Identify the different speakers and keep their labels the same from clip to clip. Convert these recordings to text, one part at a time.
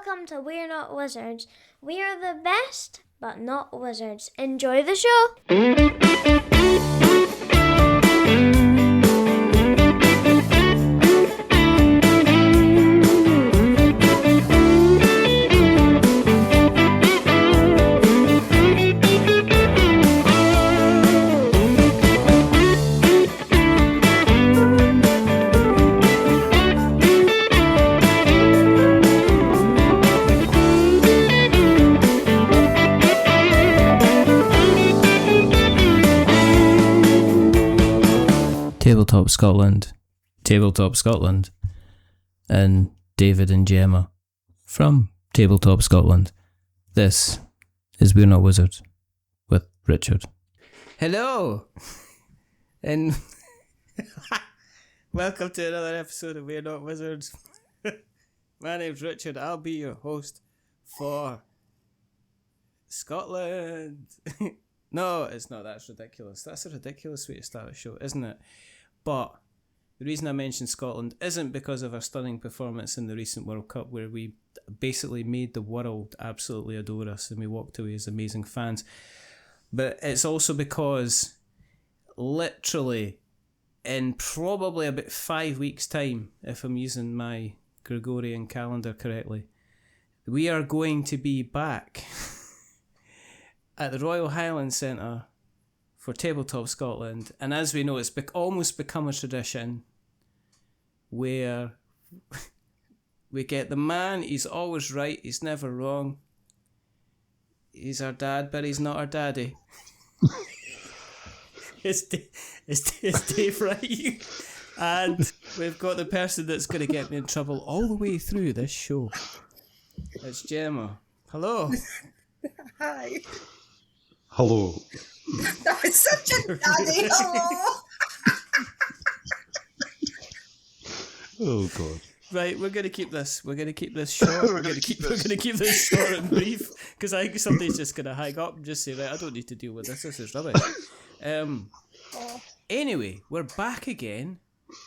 Speaker 1: welcome to We're Not Wizards. We are the best, but not wizards. Enjoy the show!
Speaker 2: Tabletop Scotland, and David and Gemma from Tabletop Scotland. This is We're Not Wizards with Richard. Hello, and welcome to another episode of We're Not Wizards. My name's Richard. I'll be your host for Scotland. No, it's not. That's ridiculous. That's a ridiculous way to start a show, isn't it? But the reason I mentioned Scotland isn't because of our stunning performance in the recent World Cup, where we basically made the world absolutely adore us and we walked away as amazing fans. But it's also because literally in probably about 5 weeks' time, if I'm using my Gregorian calendar correctly, we are going to be back at the Royal Highland Centre for Tabletop Scotland, and as we know, it's almost become a tradition where we get the man. He's always right, he's never wrong. He's our dad, but he's not our daddy. It's Dave Wright, and we've got the person that's going to get me in trouble all the way through this show. It's Gemma. Hello.
Speaker 3: Hi.
Speaker 4: Hello.
Speaker 3: That was such a daddy hello.
Speaker 4: Oh God.
Speaker 2: Right, we're gonna keep this. We're gonna keep this short. We're gonna keep this short and brief, because I think somebody's just gonna hang up and just say, right, I don't need to deal with this. This is rubbish. Anyway, we're back again.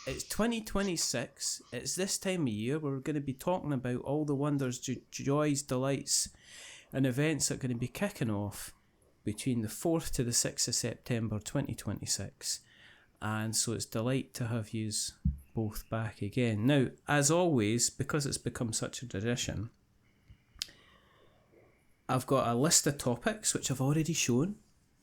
Speaker 2: It's 2026. It's this time of year. We're going to be talking about all the wonders, joys, delights, and events that are going to be kicking off between the 4th to the 6th of September 2026. And so it's a delight to have yous both back again. Now, as always, because it's become such a tradition, I've got a list of topics which I've already shown.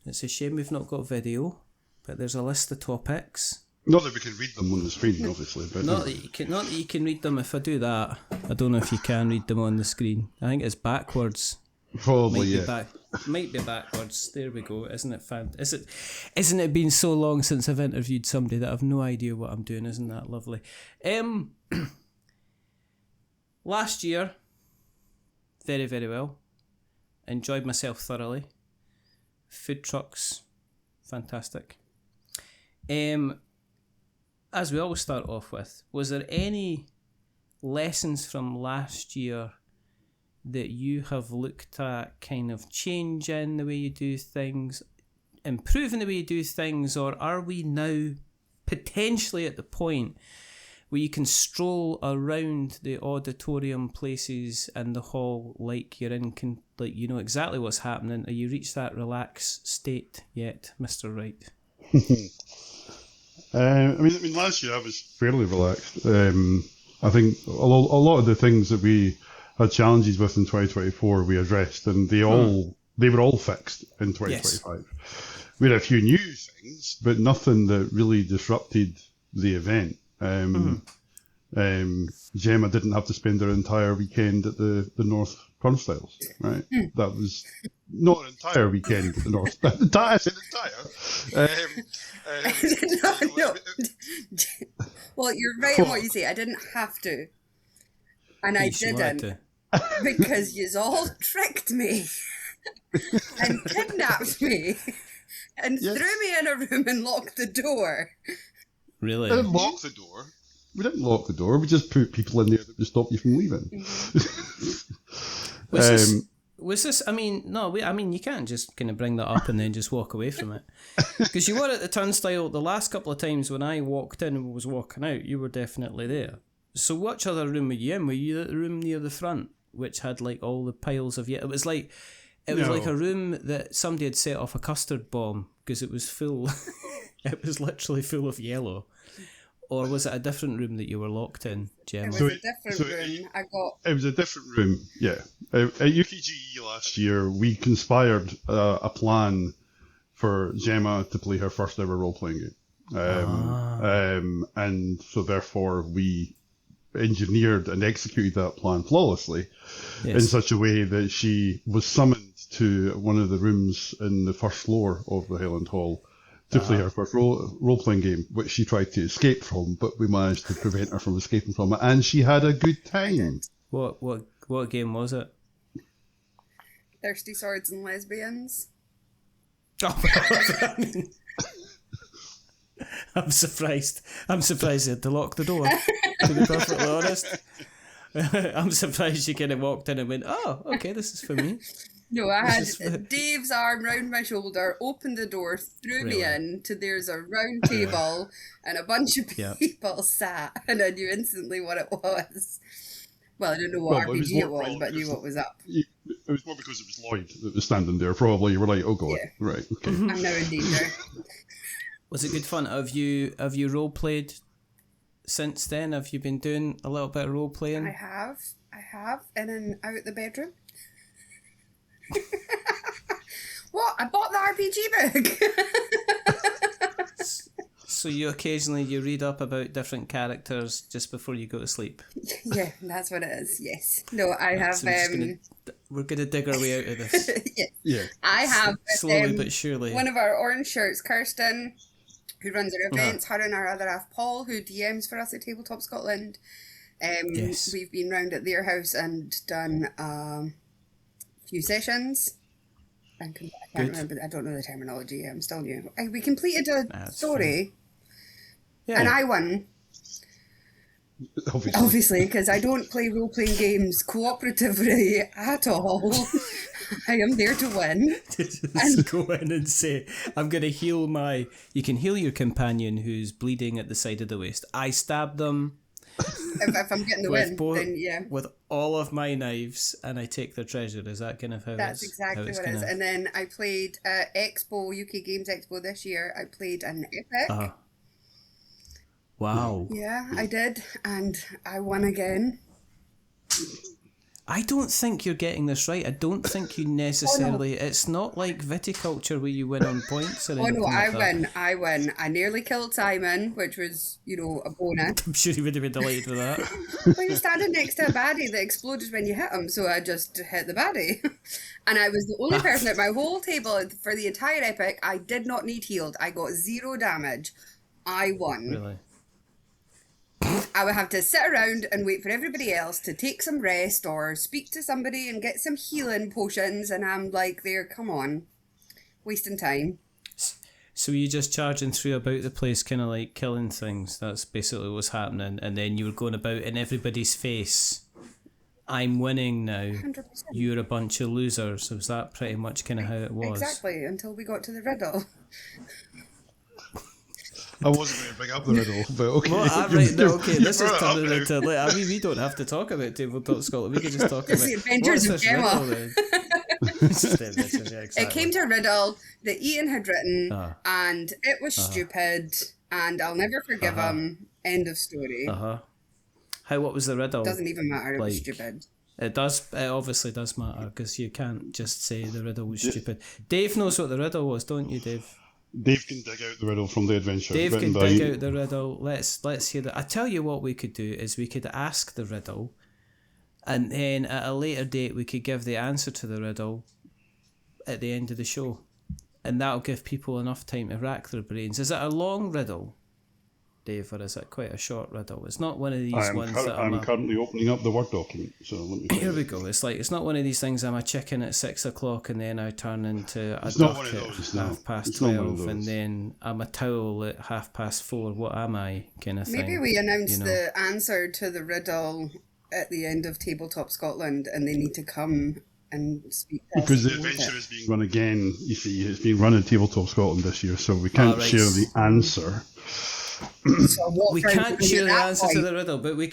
Speaker 2: It's a shame we've not got video, but there's a list of topics.
Speaker 4: Not that we can read them on the screen, obviously. But
Speaker 2: not that you can read them. If I do that, I don't know if you can read them on the screen. I think it's backwards.
Speaker 4: Probably, yeah.
Speaker 2: Might be backwards. There we go. Isn't it fun? Isn't it been so long since I've interviewed somebody that I've no idea what I'm doing? Isn't that lovely? Last year, very, very well. Enjoyed myself thoroughly. Food trucks, fantastic. As we always start off with, was there any lessons from last year that you have looked at kind of changing the way you do things, improving the way you do things, or are we now potentially at the point where you can stroll around the auditorium places and the hall like you're in, like you know exactly what's happening? Have you reached that relaxed state yet, Mr. Wright?
Speaker 4: I mean, last year I was fairly relaxed. I think a lot of the things that we had challenges with in 2024 we addressed, and they were all fixed in 2025. Yes. We had a few new things, but nothing that really disrupted the event. Gemma didn't have to spend her entire weekend at the North Turnstiles, right? That was not an entire weekend at the North. I said entire.
Speaker 3: No. Well, you're right in what you say. I didn't have to, and I didn't, because you all tricked me and kidnapped me and threw me in a room and locked the door.
Speaker 2: Really?
Speaker 4: We didn't lock the door. We just put people in there that would stop you from leaving.
Speaker 2: Was this? I mean, no. You can't just kind of bring that up and then just walk away from it. Because you were at the turnstile the last couple of times when I walked in and was walking out. You were definitely there. So which other room were you in? Were you at the room near the front? which had like all the piles of yellow. It was like a room that somebody had set off a custard bomb because it was full. It was literally full of yellow. Or was it a different room that you were locked in, Gemma?
Speaker 3: It was a different room.
Speaker 4: It was a different room, yeah. At UKGE last year, we conspired a plan for Gemma to play her first ever role-playing game. And so therefore we engineered and executed that plan flawlessly in such a way that she was summoned to one of the rooms in the first floor of the Highland Hall to play her first role-playing game, which she tried to escape from, but we managed to prevent her from escaping from it, and she had a good time.
Speaker 2: What game was it?
Speaker 3: Thirsty Swords and Lesbians.
Speaker 2: Oh, I'm surprised. They had to lock the door, to be perfectly honest. I'm surprised you kind of walked in and went, oh, okay, this is for me.
Speaker 3: No, I had Dave's arm round my shoulder, opened the door, threw me in to there's a round table and a bunch of people sat, and I knew instantly what it was. Well, I don't know what RPG it was, but I knew what was up.
Speaker 4: It was more because it was Lloyd that was standing there, probably. You were like, oh god, right, okay.
Speaker 3: I'm now in danger.
Speaker 2: Was it good fun? Have you role-played since then? Have you been doing a little bit of role-playing?
Speaker 3: I have, in and out the bedroom. What? I bought the RPG book.
Speaker 2: So you occasionally read up about different characters just before you go to sleep.
Speaker 3: Yeah, that's what it is. Yes. No, I have.
Speaker 2: So we're gonna dig our way out of this.
Speaker 3: Yeah. I have
Speaker 2: slowly but surely.
Speaker 3: One of our orange shirts, Kirsten, who runs our events. Her and our other half, Paul, who DMs for us at Tabletop Scotland. We've been round at their house and done few sessions. I can't remember. I don't know the terminology. I'm still new. We completed a story, and I won. Obviously, because I don't play role-playing games cooperatively at all. I am there to win.
Speaker 2: And go in and say, I'm going to heal you can heal your companion who's bleeding at the side of the waist. I stabbed them.
Speaker 3: If I'm getting the win, then yeah.
Speaker 2: With all of my knives, and I take their treasure. Is that kind of how
Speaker 3: That's exactly what it is. And then I played UK Games Expo this year. I played an epic.
Speaker 2: Wow.
Speaker 3: Yeah, I did, and I won again.
Speaker 2: I don't think you're getting this right. I don't think you necessarily... It's not like viticulture where you win on points or anything
Speaker 3: I win. I nearly killed Simon, which was, a bonus.
Speaker 2: I'm sure he would have been delighted with that.
Speaker 3: Well, he was standing next to a baddie that exploded when you hit him, so I just hit the baddie. And I was the only person at my whole table for the entire epic. I did not need healed. I got 0 damage. I won.
Speaker 2: Really?
Speaker 3: I would have to sit around and wait for everybody else to take some rest or speak to somebody and get some healing potions, and I'm like, come on, wasting time.
Speaker 2: So you just charging through about the place, kind of like killing things. That's basically what's happening, and then you were going about in everybody's face. I'm winning now. 100%. You're a bunch of losers. Was that pretty much kind of how it was?
Speaker 3: Exactly, until we got to the riddle.
Speaker 4: I wasn't going to bring up the riddle, but okay.
Speaker 2: Well, this is turning into... we don't have to talk about Tabletop Scotland. We can just talk about...
Speaker 3: the Adventures of Gemma.
Speaker 2: Exactly.
Speaker 3: It came to a riddle that Ian had written, and it was stupid, and I'll never forgive him. End of story.
Speaker 2: What was the riddle?
Speaker 3: It doesn't even matter, it was stupid.
Speaker 2: It obviously does matter, because you can't just say the riddle was stupid. Dave knows what the riddle was, don't you, Dave?
Speaker 4: Dave can dig out the riddle from the adventure.
Speaker 2: Dave can dig out the riddle. Let's hear that. I tell you what we could do is we could ask the riddle, and then at a later date we could give the answer to the riddle at the end of the show, and that'll give people enough time to rack their brains. Is it a long riddle, Dave, or is it quite a short riddle? It's not one of these ones that
Speaker 4: I'm currently opening up the Word document, so let me...
Speaker 2: Here we go. It's not one of these things I'm a chicken at 6 o'clock and then I turn into a duck at 12:30 and then I'm a towel at 4:30. What am I, kind of thing?
Speaker 3: Maybe we announce the answer to the riddle at the end of Tabletop Scotland and they need to come and speak to us.
Speaker 4: Because the adventure is being run again, you see, it's being run at Tabletop Scotland this year, so we can't share the answer.
Speaker 3: So what
Speaker 2: We
Speaker 3: round
Speaker 2: can't
Speaker 3: are we
Speaker 2: share
Speaker 3: at
Speaker 2: the
Speaker 3: that
Speaker 2: answer to
Speaker 3: point?
Speaker 2: the riddle, but we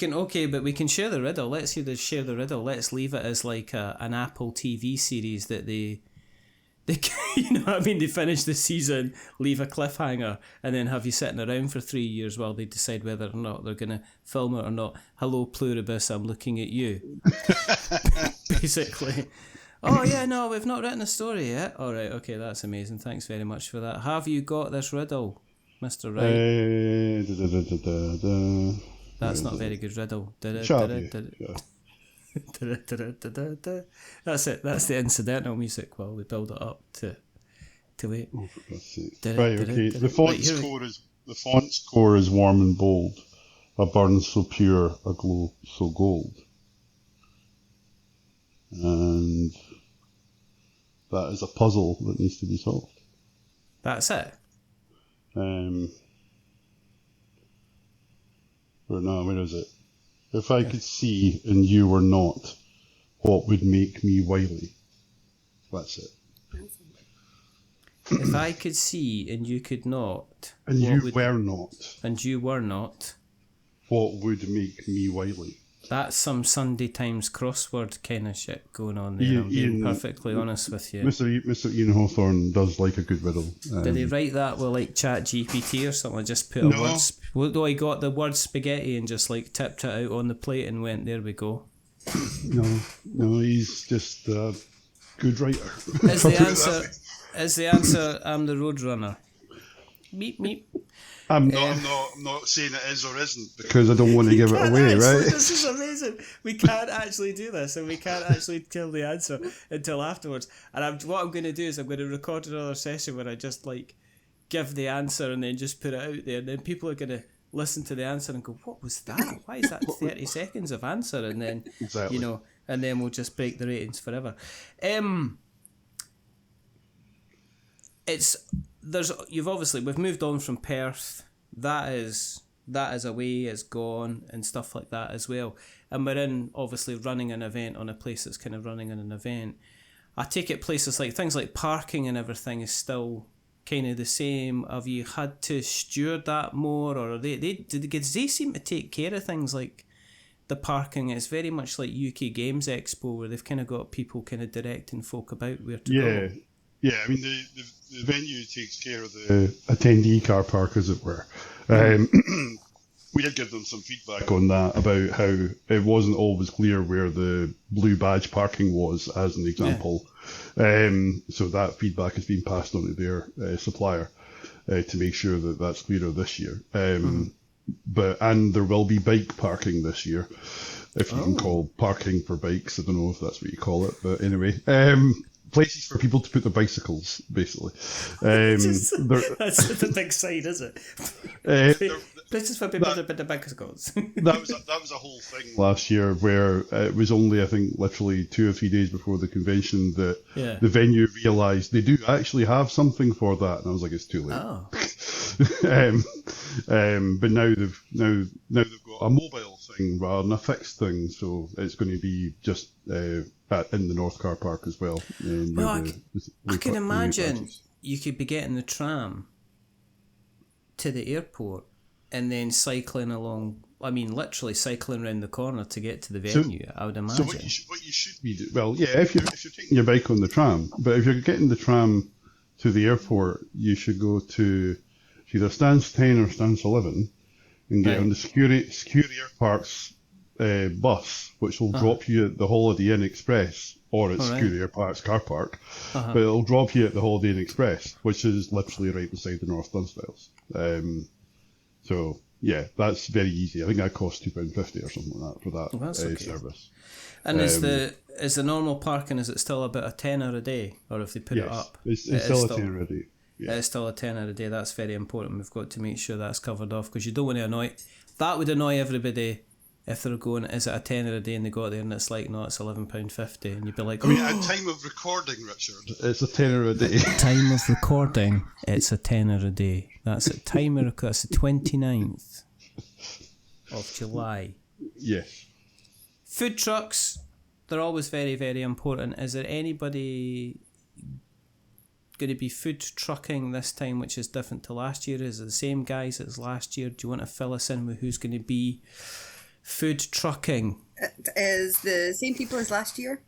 Speaker 2: can share the riddle. Let's share the riddle. Let's leave it as like an Apple TV series that they you know what I mean, they finish the season, leave a cliffhanger, and then have you sitting around for 3 years while they decide whether or not they're going to film it or not. Hello, Pluribus, I'm looking at you. Basically. Oh, yeah, no, we've not written a story yet. All right, okay, that's amazing. Thanks very much for that. Have you got this riddle, Mr. Wright? That's not a very good riddle.
Speaker 4: Shut up, you.
Speaker 2: That's it. That's the incidental music while we build it up to wait.
Speaker 4: Oh, for God's sake. Right, okay. The font's core is warm and bold. A burn so pure, a glow so gold. And that is a puzzle that needs to be solved.
Speaker 2: That's it.
Speaker 4: Where is it? If I could see and you were not, what would make me wily? That's it.
Speaker 2: If I could see and you could not,
Speaker 4: and you were not, what would make me wily?
Speaker 2: That's some Sunday Times crossword kind of shit going on there. I'm being perfectly honest with you.
Speaker 4: Mr. Ian Hawthorne does like a good riddle.
Speaker 2: Did he write that with like Chat GPT or something? Just put a word. Though he got the word spaghetti and just like tipped it out on the plate and went, there we go.
Speaker 4: No, he's just a good writer.
Speaker 2: Is the answer? I'm the Roadrunner. Meep meep.
Speaker 4: I'm not saying it is or isn't because I don't want to give it away, right?
Speaker 2: This is amazing. We can't actually do this, and we can't actually tell the answer until afterwards. And what I'm going to do is I'm going to record another session where I just like give the answer and then just put it out there, and then people are going to listen to the answer and go, "What was that? Why is that 30 seconds of answer?" And then
Speaker 4: exactly.
Speaker 2: And then we'll just break the ratings forever. We've moved on from Perth. That is away, it's gone and stuff like that as well. And we're in obviously running an event on a place that's kind of running in an event. I take it places like things like parking and everything is still kind of the same. Have you had to steward that more, or they seem to take care of things like the parking? It's very much like UK Games Expo where they've kind of got people kind of directing folk about where to go.
Speaker 4: Yeah, I mean, the venue takes care of the attendee car park, as it were. We did give them some feedback on that about how it wasn't always clear where the blue badge parking was, as an example. Yeah. So that feedback has been passed on to their supplier to make sure that that's clearer this year. And there will be bike parking this year, if you can call parking for bikes. I don't know if that's what you call it, but anyway. Places for people to put their bicycles, basically.
Speaker 2: That's the big sign, is it? Places for people to put their bicycles.
Speaker 4: that was a whole thing last year, where it was only, I think, literally 2 or 3 days before the convention that the venue realised they do actually have something for that, and I was like, it's too late.
Speaker 2: Oh.
Speaker 4: But now they've got a mobile thing rather than a fixed thing, so it's going to be just in the North Car Park as well.
Speaker 2: I can imagine you could be getting the tram to the airport and then cycling along. I mean, literally cycling around the corner to get to the venue. I would imagine.
Speaker 4: So what you should be doing? Well, yeah, if you're taking your bike on the tram, but if you're getting the tram to the airport, you should go to either Stance 10 or Stance 11 and get on the Security Air Parks bus, which will drop you at the Holiday Inn Express, or at Security Air Parks car park, but it'll drop you at the Holiday Inn Express, which is literally right beside the North Dunsfiles. So yeah, that's very easy. I think that costs £2.50 or something like that for that service.
Speaker 2: And is the normal parking, is it still about a tenner a day, or if they put it up?
Speaker 4: It's still a tenner a day. Yeah.
Speaker 2: It's still a tenner a day. That's very important. We've got to make sure that's covered off, because you don't want to annoy. That would annoy everybody if they're going, is it a tenner a day, and they got there and it's like, no, it's £11.50, and you'd be like,
Speaker 4: I mean, at time of recording, Richard, it's a tenner a day.
Speaker 2: Time of recording, it's a tenner a day. That's at time of that's the 29th of July.
Speaker 4: Yes.
Speaker 2: Food trucks, they're always very, very important. Is there anybody going to be food trucking this time, which is different to last year? Is it the same guys as last year? Do you want to fill us in with who's going to be food trucking?
Speaker 3: It is the same people as last year.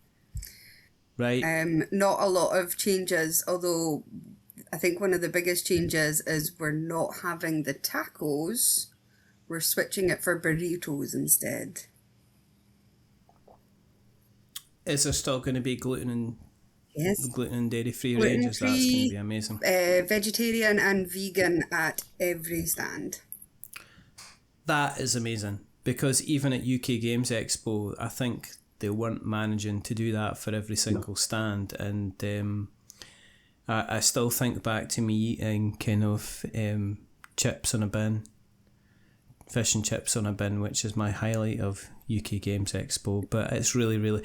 Speaker 2: Right.
Speaker 3: Not a lot of changes, although I think one of the biggest changes is we're not having the tacos. We're switching it for burritos instead.
Speaker 2: Is there still going to be gluten and dairy-free
Speaker 3: Gluten-free,
Speaker 2: ranges? That's going to be amazing.
Speaker 3: Vegetarian and vegan at every stand.
Speaker 2: That is amazing, because even at UK Games Expo, I think they weren't managing to do that for every single stand, and I still think back to me eating kind of chips on a bin, fish and chips on a bin, which is my highlight of UK Games Expo. But it's really, really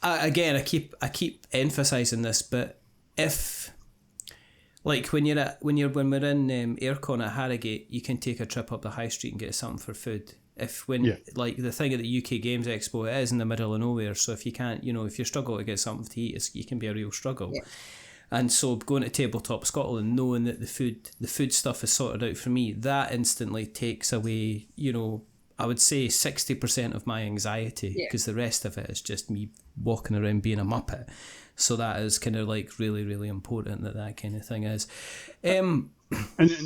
Speaker 2: I keep emphasising this, but if like when we're in Aircon at Harrogate, you can take a trip up the high street and get something for food. Like the thing at the UK Games Expo, it is in the middle of nowhere, so if you can't, if you struggle to get something to eat, it can be a real struggle. Yeah. And so going to Tabletop Scotland, knowing that the food stuff is sorted out for me, that instantly takes away, I would say 60% of my anxiety, because the rest of it is just me walking around being a muppet. So that is kind of like really, really important that kind of thing is.
Speaker 4: And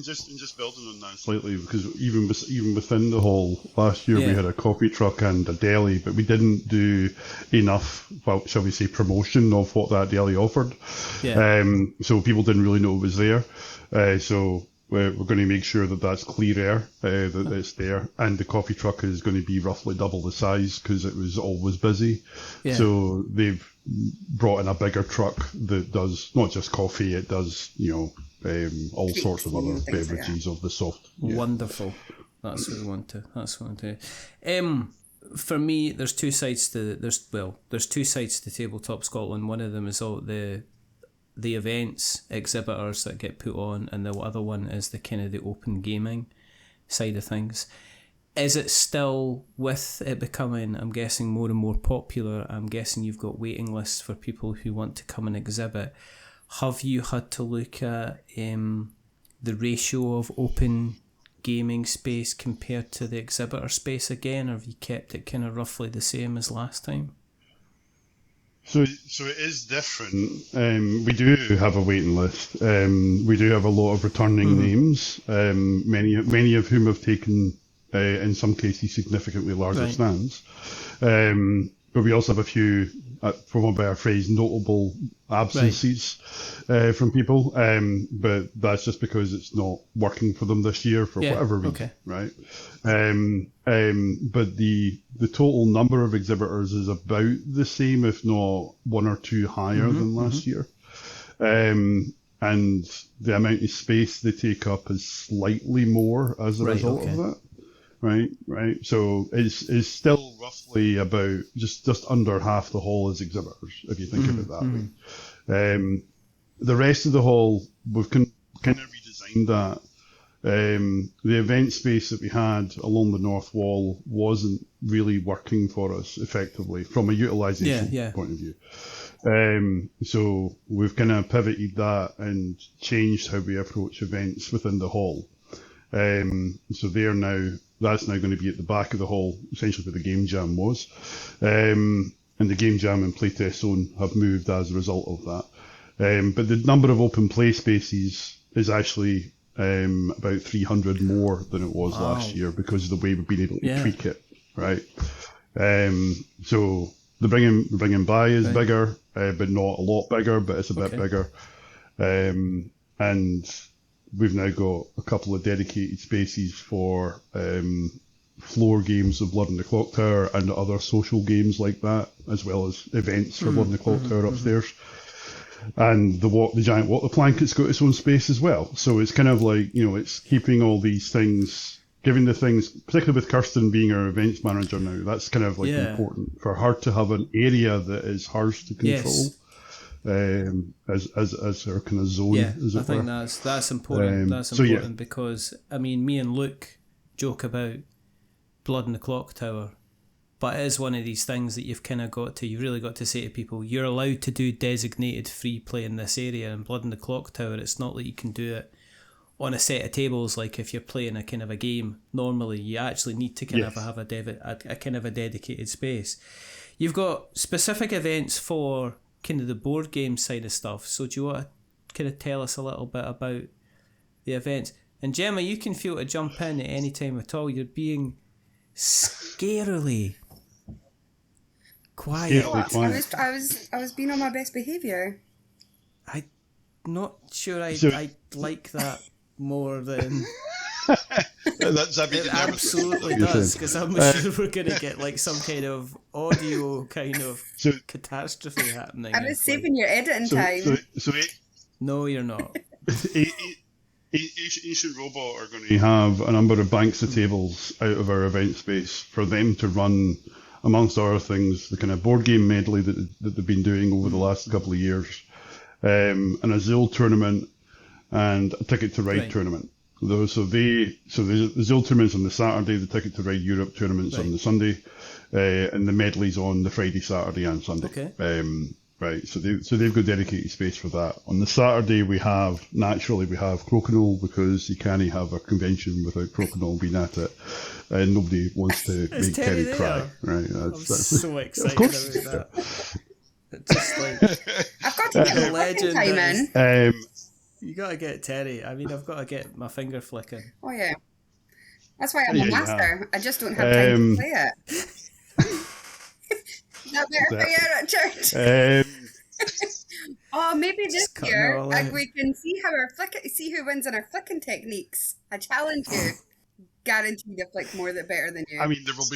Speaker 4: just building on that slightly, because even within the hall last year, we had a coffee truck and a deli, but we didn't do enough, well, shall we say, promotion of what that deli offered. Yeah. So people didn't really know it was there. So we're going to make sure that that's clear air, that it's there, and the coffee truck is going to be roughly double the size because it was always busy. Yeah. So they've brought in a bigger truck that does not just coffee, it does all sorts of other beverages of the soft. Yeah.
Speaker 2: Wonderful. That's what we want to. For me, there's two sides to Tabletop Scotland. One of them is all the events, exhibitors that get put on, and the other one is the kind of the open gaming side of things. Is it still, with it becoming, I'm guessing, more and more popular, I'm guessing you've got waiting lists for people who want to come and exhibit. Have you had to look at the ratio of open gaming space compared to the exhibitor space again, or have you kept it kind of roughly the same as last time?
Speaker 4: So it is different. We do have a waiting list. We do have a lot of returning names, many of whom have taken, in some cases, significantly larger stands. But we also have a few, for want of a better phrase, notable absences from people. But that's just because it's not working for them this year for whatever reason, right? But the total number of exhibitors is about the same, if not one or two higher than last year. And the amount of space they take up is slightly more as a result of that. Right. So it's still roughly about just under half the hall is exhibitors, if you think of it that way. The rest of the hall, we've kind of redesigned that. The event space that we had along the north wall wasn't really working for us effectively from a utilisation point of view. So we've kind of pivoted that and changed how we approach events within the hall. So that's now going to be at the back of the hall, essentially where the game jam was. And the game jam and playtest zone have moved as a result of that. But the number of open play spaces is actually about 300 more than it was last year because of the way we've been able to tweak it, right? So the bring by is bigger, but not a lot bigger, but it's a bit bigger. And we've now got a couple of dedicated spaces for floor games of Blood in the Clock Tower and other social games like that, as well as events for Blood in the Clock Tower upstairs. And the giant water planket's got its own space as well. So it's kind of like, it's keeping all these things, giving the things, particularly with Kirsten being our events manager now, that's kind of like important for her to have an area that is hers to control. Yes. As her kind of zone.
Speaker 2: Yeah, I think that's important. That's important because me and Luke joke about Blood in the Clock Tower, But it is one of these things that you've really got to say to people, you're allowed to do designated free play in this area. In Blood in the Clock Tower, it's not that you can do it on a set of tables like if you're playing a kind of a game. Normally, you actually need to kind of have a kind of a dedicated space. You've got specific events for kind of the board game side of stuff. So do you want to kind of tell us a little bit about the events? And Gemma, you can feel to jump in at any time at all. You're being scarily quiet.
Speaker 3: I was being on my best behaviour.
Speaker 2: I'm not sure I like that more than... It absolutely does, because I'm sure we're going to get like some kind of audio kind of catastrophe happening.
Speaker 3: I was saving your editing time.
Speaker 2: No, you're not.
Speaker 4: Ancient Robot are going to have a number of banks of tables out of our event space for them to run, amongst other things, the kind of board game medley that they've been doing over the last couple of years, an Azul tournament, and a Ticket to Ride tournament. So the Azul tournament's on the Saturday, the Ticket to Ride Europe tournament's on the Sunday, and the medley's on the Friday, Saturday, and Sunday.
Speaker 2: Okay.
Speaker 4: So they've got dedicated space for that. On the Saturday we have Crokinole, because you can't have a convention without Crokinole being at it, and nobody wants to make Terry cry. Right?
Speaker 2: I'm so excited about that. Just like
Speaker 3: I've got to get the legend time in.
Speaker 2: You gotta get Terry. I mean, I've got to get my finger flicking.
Speaker 3: Oh yeah, that's why I'm a master. I just don't have time to play it. Is that better for you, Richard? Oh, maybe this year we can see who wins in our flicking techniques. I challenge you. Guaranteed to flick more better than you.
Speaker 4: I mean, there will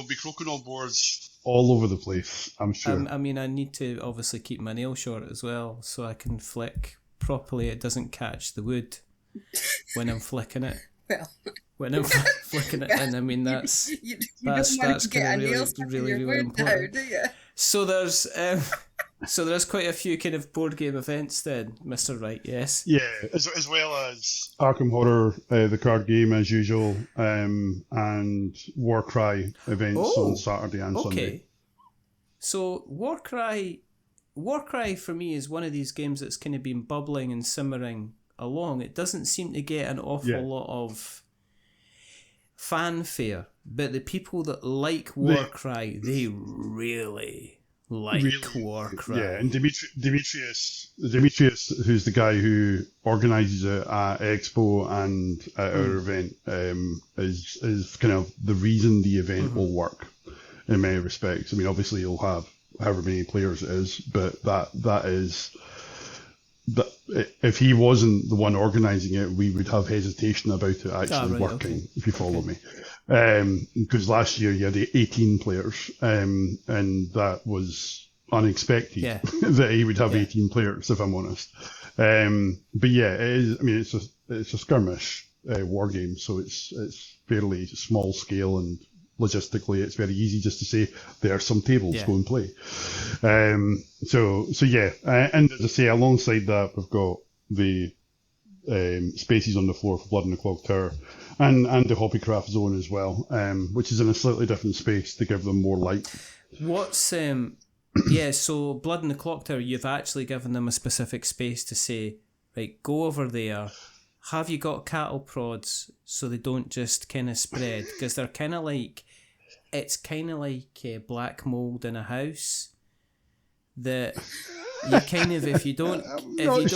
Speaker 4: be Crokinole boards all over the place, I'm sure.
Speaker 2: I mean, I need to obviously keep my nail short as well, so I can flick properly. It doesn't catch the wood when I'm flicking it.
Speaker 3: Well,
Speaker 2: when I'm flicking it in, I mean that's that's kind of really important.
Speaker 3: Now, do you?
Speaker 2: So there's quite a few kind of board game events then, Mr. Wright. Yes.
Speaker 4: Yeah, as well as Arkham Horror, the card game as usual, and Warcry events on Saturday and Sunday.
Speaker 2: So Warcry for me is one of these games that's kind of been bubbling and simmering along. It doesn't seem to get an awful lot of fanfare, but the people that like Warcry, they really like Warcry.
Speaker 4: Yeah, and Demetrius, who's the guy who organises it at Expo and at our event, is kind of the reason the event will work in many respects. I mean, obviously you'll have however many players it is, but that is... But if he wasn't the one organising it, we would have hesitation about it actually working, if you follow me. Because last year you had 18 players, and that was unexpected that he would have 18 players, if I'm honest. But yeah, it is. I mean, it's a skirmish war game, so it's fairly small scale, and logistically it's very easy just to say there are some tables, go and play. So yeah, and as I say, alongside that we've got the spaces on the floor for Blood in the Clock Tower, and the Hobbycraft Zone as well, which is in a slightly different space to give them more light.
Speaker 2: What's so Blood in the Clock Tower, you've actually given them a specific space to say, right, go over there. Have you got cattle prods so they don't just kind of spread? Because they're kind of like, it's kind of like black mold in a house that you kind of, if you don't keep on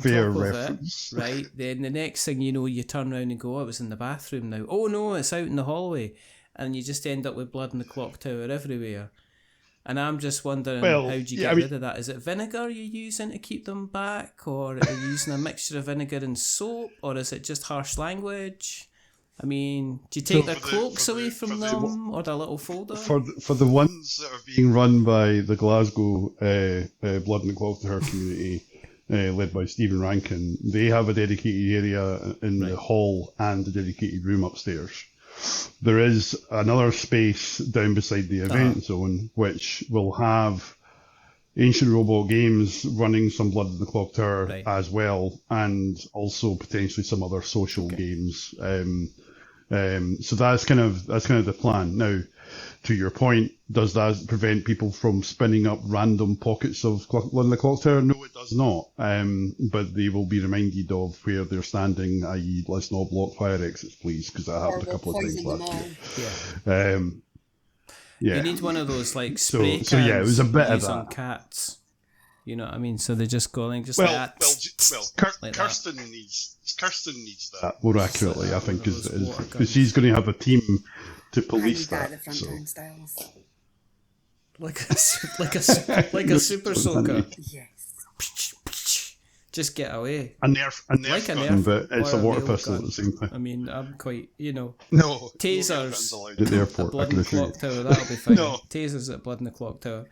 Speaker 2: top of it, right, then the next thing you know, you turn around and go, oh, it was in the bathroom now. Oh no, it's out in the hallway. And you just end up with Blood in the Clock Tower everywhere. And I'm just wondering, how do you get rid of that? Is it vinegar you're using to keep them back? Or are you using a mixture of vinegar and soap? Or is it just harsh language? I mean, do you take their cloaks away from them? Or their little folder?
Speaker 4: For the ones that are being run by the Glasgow Blood in the Clock Tower community, led by Stephen Rankin, they have a dedicated area in the hall and a dedicated room upstairs. There is another space down beside the event zone which will have Ancient Robot Games running some Blood in the Clock Tower as well, and also potentially some other social games. So that's kind of the plan. Now, to your point, does that prevent people from spinning up random pockets of on the clock tower? No, it does not. But they will be reminded of where they're standing, i.e., let's not block fire exits, please, because that happened a couple of times last year. Yeah.
Speaker 2: You need one of those like spray cans.
Speaker 4: So yeah, it was a bit of
Speaker 2: that on cats. You know what I mean? So they just go like just that.
Speaker 4: Like Kirsten needs that more accurately, I think, because she's going to have a team to police that. So.
Speaker 2: Like a super soaker.
Speaker 3: Yes.
Speaker 2: Just get away.
Speaker 4: A Nerf gun, but it's a water pistol at the same time.
Speaker 2: I mean, I'm quite,
Speaker 4: No.
Speaker 2: Tasers
Speaker 4: at the airport.
Speaker 2: Blood in the clock tower, that'll be fine. No. Tasers at Blood in the clock tower.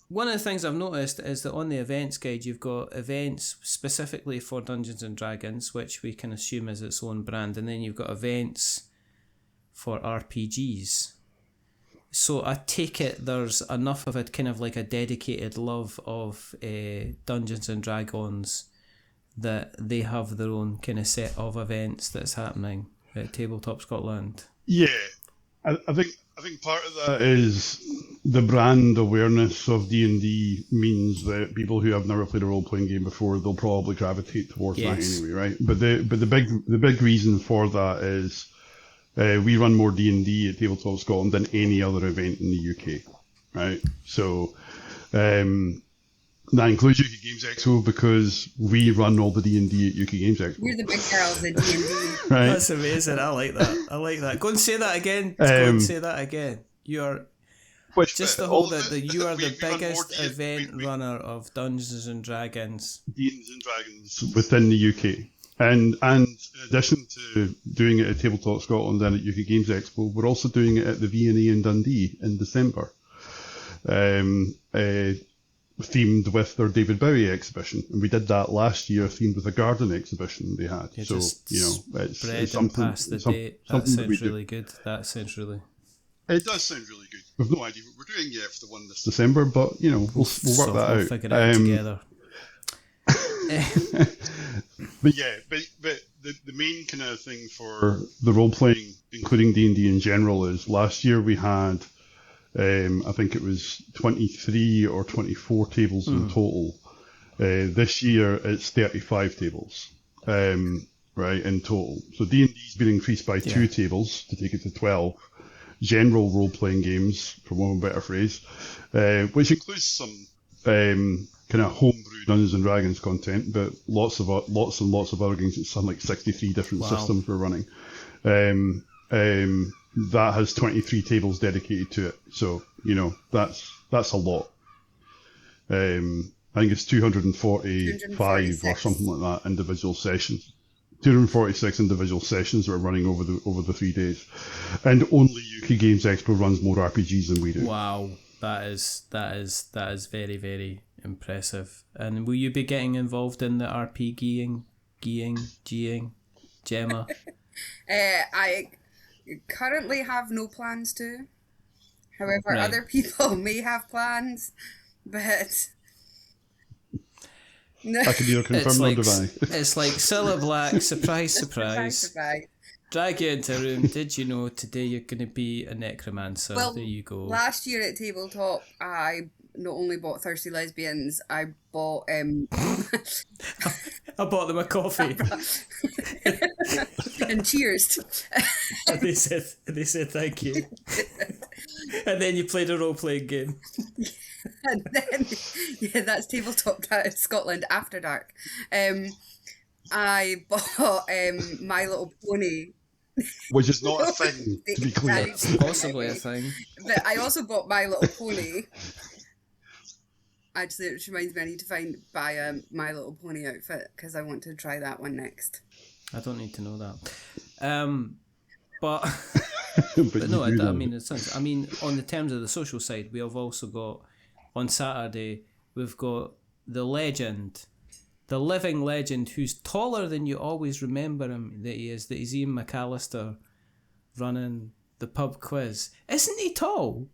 Speaker 2: One of the things I've noticed is that on the events guide, you've got events specifically for Dungeons and Dragons, which we can assume is its own brand, and then you've got events for RPGs. So I take it there's enough of it, kind of like a dedicated love of Dungeons and Dragons, that they have their own kind of set of events that's happening at Tabletop Scotland.
Speaker 4: Yeah, I think part of that is the brand awareness of D&D means that people who have never played a role-playing game before, they'll probably gravitate towards that anyway, right? But the big reason for that is we run more D&D at Tabletop Scotland than any other event in the UK, right? So that includes UK Games Expo because we run all the D&D at UK Games Expo.
Speaker 3: We're the big girls at D&D.
Speaker 4: Right?
Speaker 2: That's amazing. I like that. Go and say that again. Go and say that again. You are just the whole that you are the biggest event runner of Dungeons and Dragons.
Speaker 4: Dungeons and Dragons within the UK. And in addition to doing it at Tabletop Scotland and at UK Games Expo, we're also doing it at the V&A in Dundee in December. Themed with their David Bowie exhibition, and we did that last year, themed with a garden exhibition they had.
Speaker 2: Yeah,
Speaker 4: so it's something.
Speaker 2: Past the date. That sounds really good. That sounds really.
Speaker 4: It does sound really good. We've no idea what we're doing yet for the one this December, but we'll work that out.
Speaker 2: We'll figure it out together.
Speaker 4: but the main kind of thing for the role playing, including D&D in general, is last year we had. I think it was 23 or 24 tables in total. This year it's 35 tables, right, in total. So D&D's been increased by 2 tables to take it to 12. General role-playing games, for one better phrase, which includes some kind of homebrew Dungeons and Dragons content, but lots and lots of other games. It's something like 63 different systems we're running. That has 23 tables dedicated to it. So, that's a lot. I think it's 245 or something like that individual sessions. 246 individual sessions we're running over the 3 days. And only UK Games Expo runs more RPGs than we do.
Speaker 2: Wow. That is very, very impressive. And will you be getting involved in the RPGing, Gemma?
Speaker 3: I currently have no plans to. However, other people may have plans, but no.
Speaker 4: I can either confirm or deny.
Speaker 2: It's like Cilla Black, surprise, surprise. Drag you into a room. Did you know today you're going to be a necromancer?
Speaker 3: Well,
Speaker 2: there you go.
Speaker 3: Last year at Tabletop, I not only bought Thirsty Lesbians, I bought
Speaker 2: I bought them a coffee.
Speaker 3: And cheers.
Speaker 2: And they said thank you. And then you played a role-playing game.
Speaker 3: And then, that's Tabletop Scotland After Dark. I bought My Little Pony.
Speaker 4: Which is not a thing, to be clear.
Speaker 2: It's possibly a thing.
Speaker 3: But I also bought My Little Pony. Actually, it reminds me I need to buy a My Little Pony outfit because I want to try that one next.
Speaker 2: I don't need to know that. But
Speaker 4: but
Speaker 2: no, I mean, on the terms of the social side, we have also got, on Saturday, we've got the legend, the living legend, who's taller than you always remember him that he's Ian McAllister, running the pub quiz. Isn't he tall?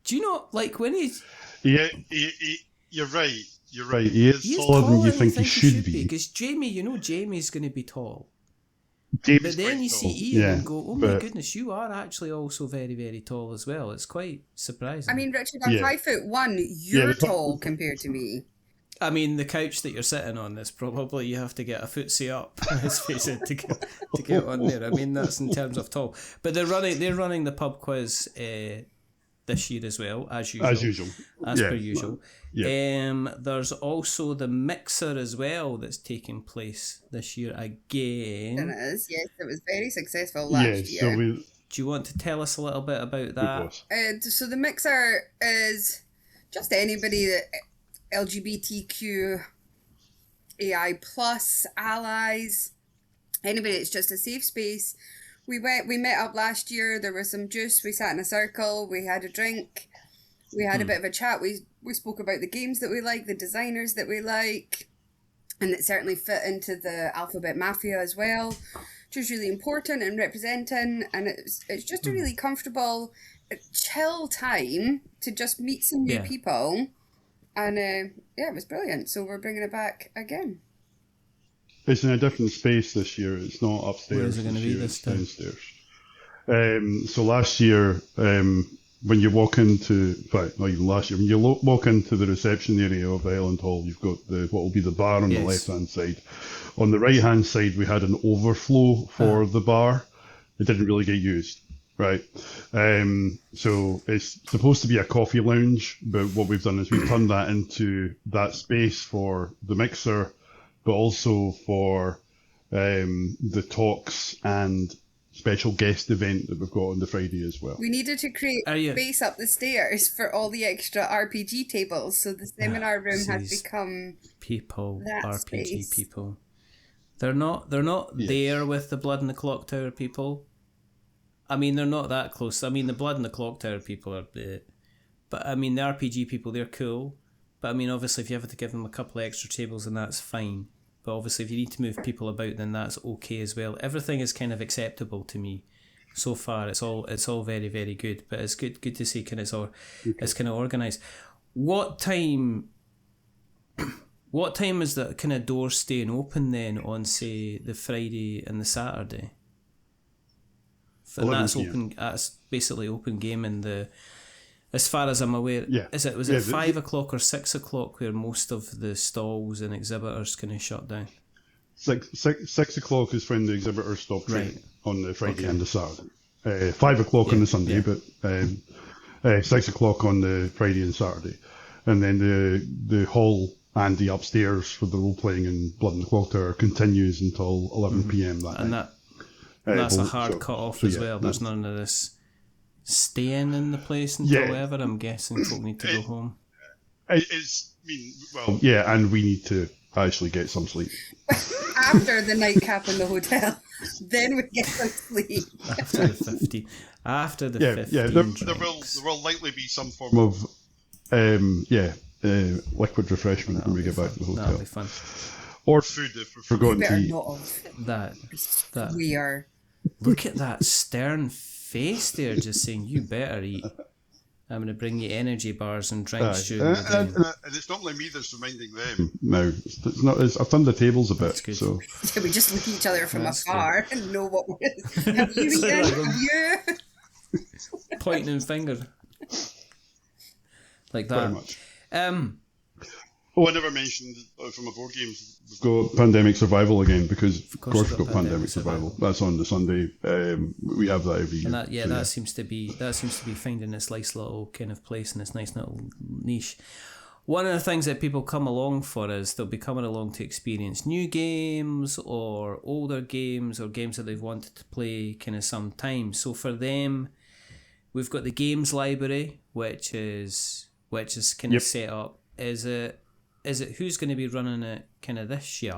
Speaker 2: Do you know, like, when he's...
Speaker 4: Yeah, you're right. He is taller than you think he should be.
Speaker 2: Because Jamie's going to be tall. But then you see Ian and go, oh my goodness, you are actually also very, very tall as well. It's quite surprising.
Speaker 3: I mean, Richard, I'm 5'1". You're tall compared to me.
Speaker 2: I mean, the couch that you're sitting on is probably you have to get a footsie up, let's face it, to get on there. I mean, that's in terms of tall. But they're running the pub quiz this year as well, as usual. As per usual. Yeah. There's also the mixer as well that's taking place this year again.
Speaker 3: And it is, yes. It was very successful last year.
Speaker 2: So do you want to tell us a little bit about that?
Speaker 3: So the mixer is just anybody that LGBTQ, AI plus, allies, anybody. It's just a safe space. We met up last year. There was some juice. We sat in a circle. We had a drink. We had a bit of a chat. We spoke about the games that we like, the designers that we like, and it certainly fit into the Alphabet Mafia as well, which was really important and representing. And it's just a really comfortable, chill time to just meet some new people. And it was brilliant. So we're bringing it back again.
Speaker 4: It's in a different space this year. It's not upstairs.
Speaker 2: Where is it going to be this time?
Speaker 4: Downstairs. So last year, when you walk into, not even last year, when you walk into the reception area of Island Hall, you've got what will be the bar on the left-hand side. On the right-hand side, we had an overflow for the bar. It didn't really get used, right? So it's supposed to be a coffee lounge, but what we've done is we've turned that into that space for the mixer, but also for the talks and special guest event that we've got on the Friday as well.
Speaker 3: We needed to create space up the stairs for all the extra RPG tables, so the seminar room has become RPG space.
Speaker 2: People. They're not there with the Blood in the Clock Tower people. I mean, they're not that close. I mean, the Blood in the Clock Tower people are but I mean, the RPG people, they're cool. But I mean, obviously, if you have to give them a couple of extra tables, then that's fine. But obviously, if you need to move people about, then that's okay as well. Everything is kind of acceptable to me so far. It's all very, very good. But it's good to see it's kind of organised. What time is that kind of door staying open then on, say, the Friday and the Saturday? And that's open. That's basically open game in the. As far as I'm aware, was it 5 o'clock or 6 o'clock where most of the stalls and exhibitors kind of shut down?
Speaker 4: 6 o'clock is when the exhibitors stop training on the Friday and the Saturday. 5 o'clock on the Sunday, but 6 o'clock on the Friday and Saturday. And then the hall and the upstairs for the role playing and Blood in the Clock Tower continues until 11 p.m. that night.
Speaker 2: And that's a hard cut off as well. There's none of this staying in the place until ever. I'm guessing folk need to go home. And we need to actually get some sleep.
Speaker 3: After the nightcap in the hotel, then we get some sleep.
Speaker 2: After the 15
Speaker 4: there will likely be some form of liquid refreshment when we get back to the hotel.
Speaker 2: That'll be fun.
Speaker 4: Or food if we've forgotten to eat.
Speaker 2: That
Speaker 3: we are.
Speaker 2: Look at that stern face there, just saying, you better eat. I'm going to bring you energy bars and drinks during the game.
Speaker 4: And it's not like me that's reminding them. No, it's not. I've turned the tables a bit. So
Speaker 3: we just look at each other from afar and know what we're. Have you eaten?
Speaker 2: Pointing finger. Like that.
Speaker 4: Very much. I never mentioned from a board game, we've got Pandemic Survival again, because of course we've got Pandemic Survival. That's on the Sunday. We have that every year.
Speaker 2: And that seems to be finding its nice little kind of place in its nice little niche. One of the things that people come along for is they'll be coming along to experience new games or older games or games that they've wanted to play kind of some time. So for them, we've got the games library, which is kind of set up. Is it who's going to be running it kind of this year?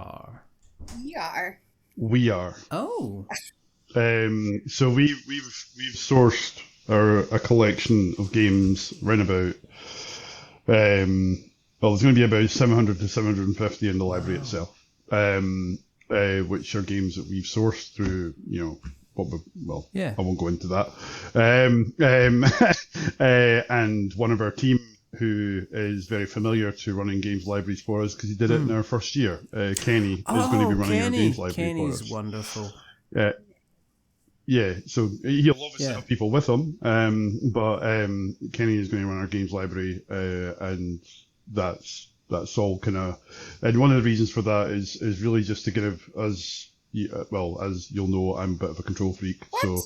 Speaker 4: We are.
Speaker 2: Oh.
Speaker 4: So we've sourced a collection of games round about. There's going to be about 700 to 750 in the library itself, which are games that we've sourced through, I won't go into that. And one of our team, who is very familiar to running games libraries for us because he did it in our first year. Kenny is going to be running our games library for us.
Speaker 2: Kenny's wonderful.
Speaker 4: Yeah, so he'll obviously have people with him, but Kenny is going to run our games library, and that's all kind of. And one of the reasons for that is really just to give us, well, as you'll know, I'm a bit of a control freak, so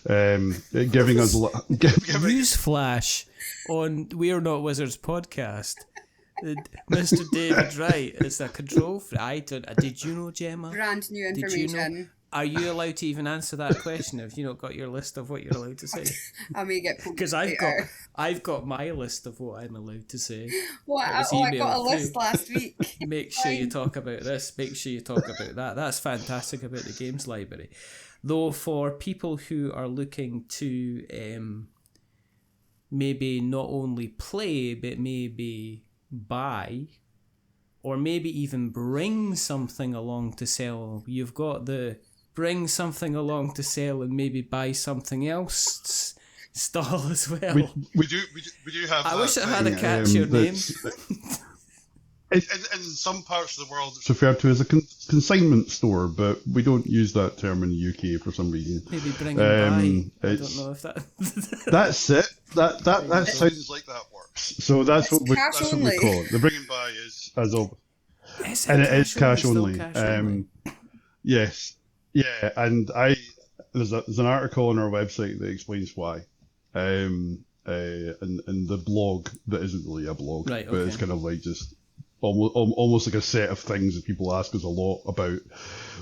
Speaker 4: giving us
Speaker 2: newsflash on We're Not Wizards podcast. Mr. David Wright is a control freak. Did you know, Gemma?
Speaker 3: Brand new information.
Speaker 2: Did you know? Are you allowed to even answer that question if you not got your list of what you're allowed to say?
Speaker 3: I may get
Speaker 2: because I've got my list of what I'm allowed to say.
Speaker 3: I got a list last week.
Speaker 2: Make sure you talk about this. Make sure you talk about that. That's fantastic about the games library. Though for people who are looking to maybe not only play but maybe buy or maybe even bring something along to sell, you've got the bring something along to sell and maybe buy something else stall as well.
Speaker 4: We do have.
Speaker 2: I wish it had a catchier name.
Speaker 4: In some parts of the world, it's referred to as a consignment store, but we don't use that term in the UK for some reason.
Speaker 2: Maybe bring and buy. I don't know if that.
Speaker 4: That's it. That sounds like that works. So that's what we call it. The bring and buy is as always. And it is cash only. Yes. Yeah, and there's an article on our website that explains why. In the blog that isn't really a blog,
Speaker 2: right,
Speaker 4: but it's kind of like just almost like a set of things that people ask us a lot about.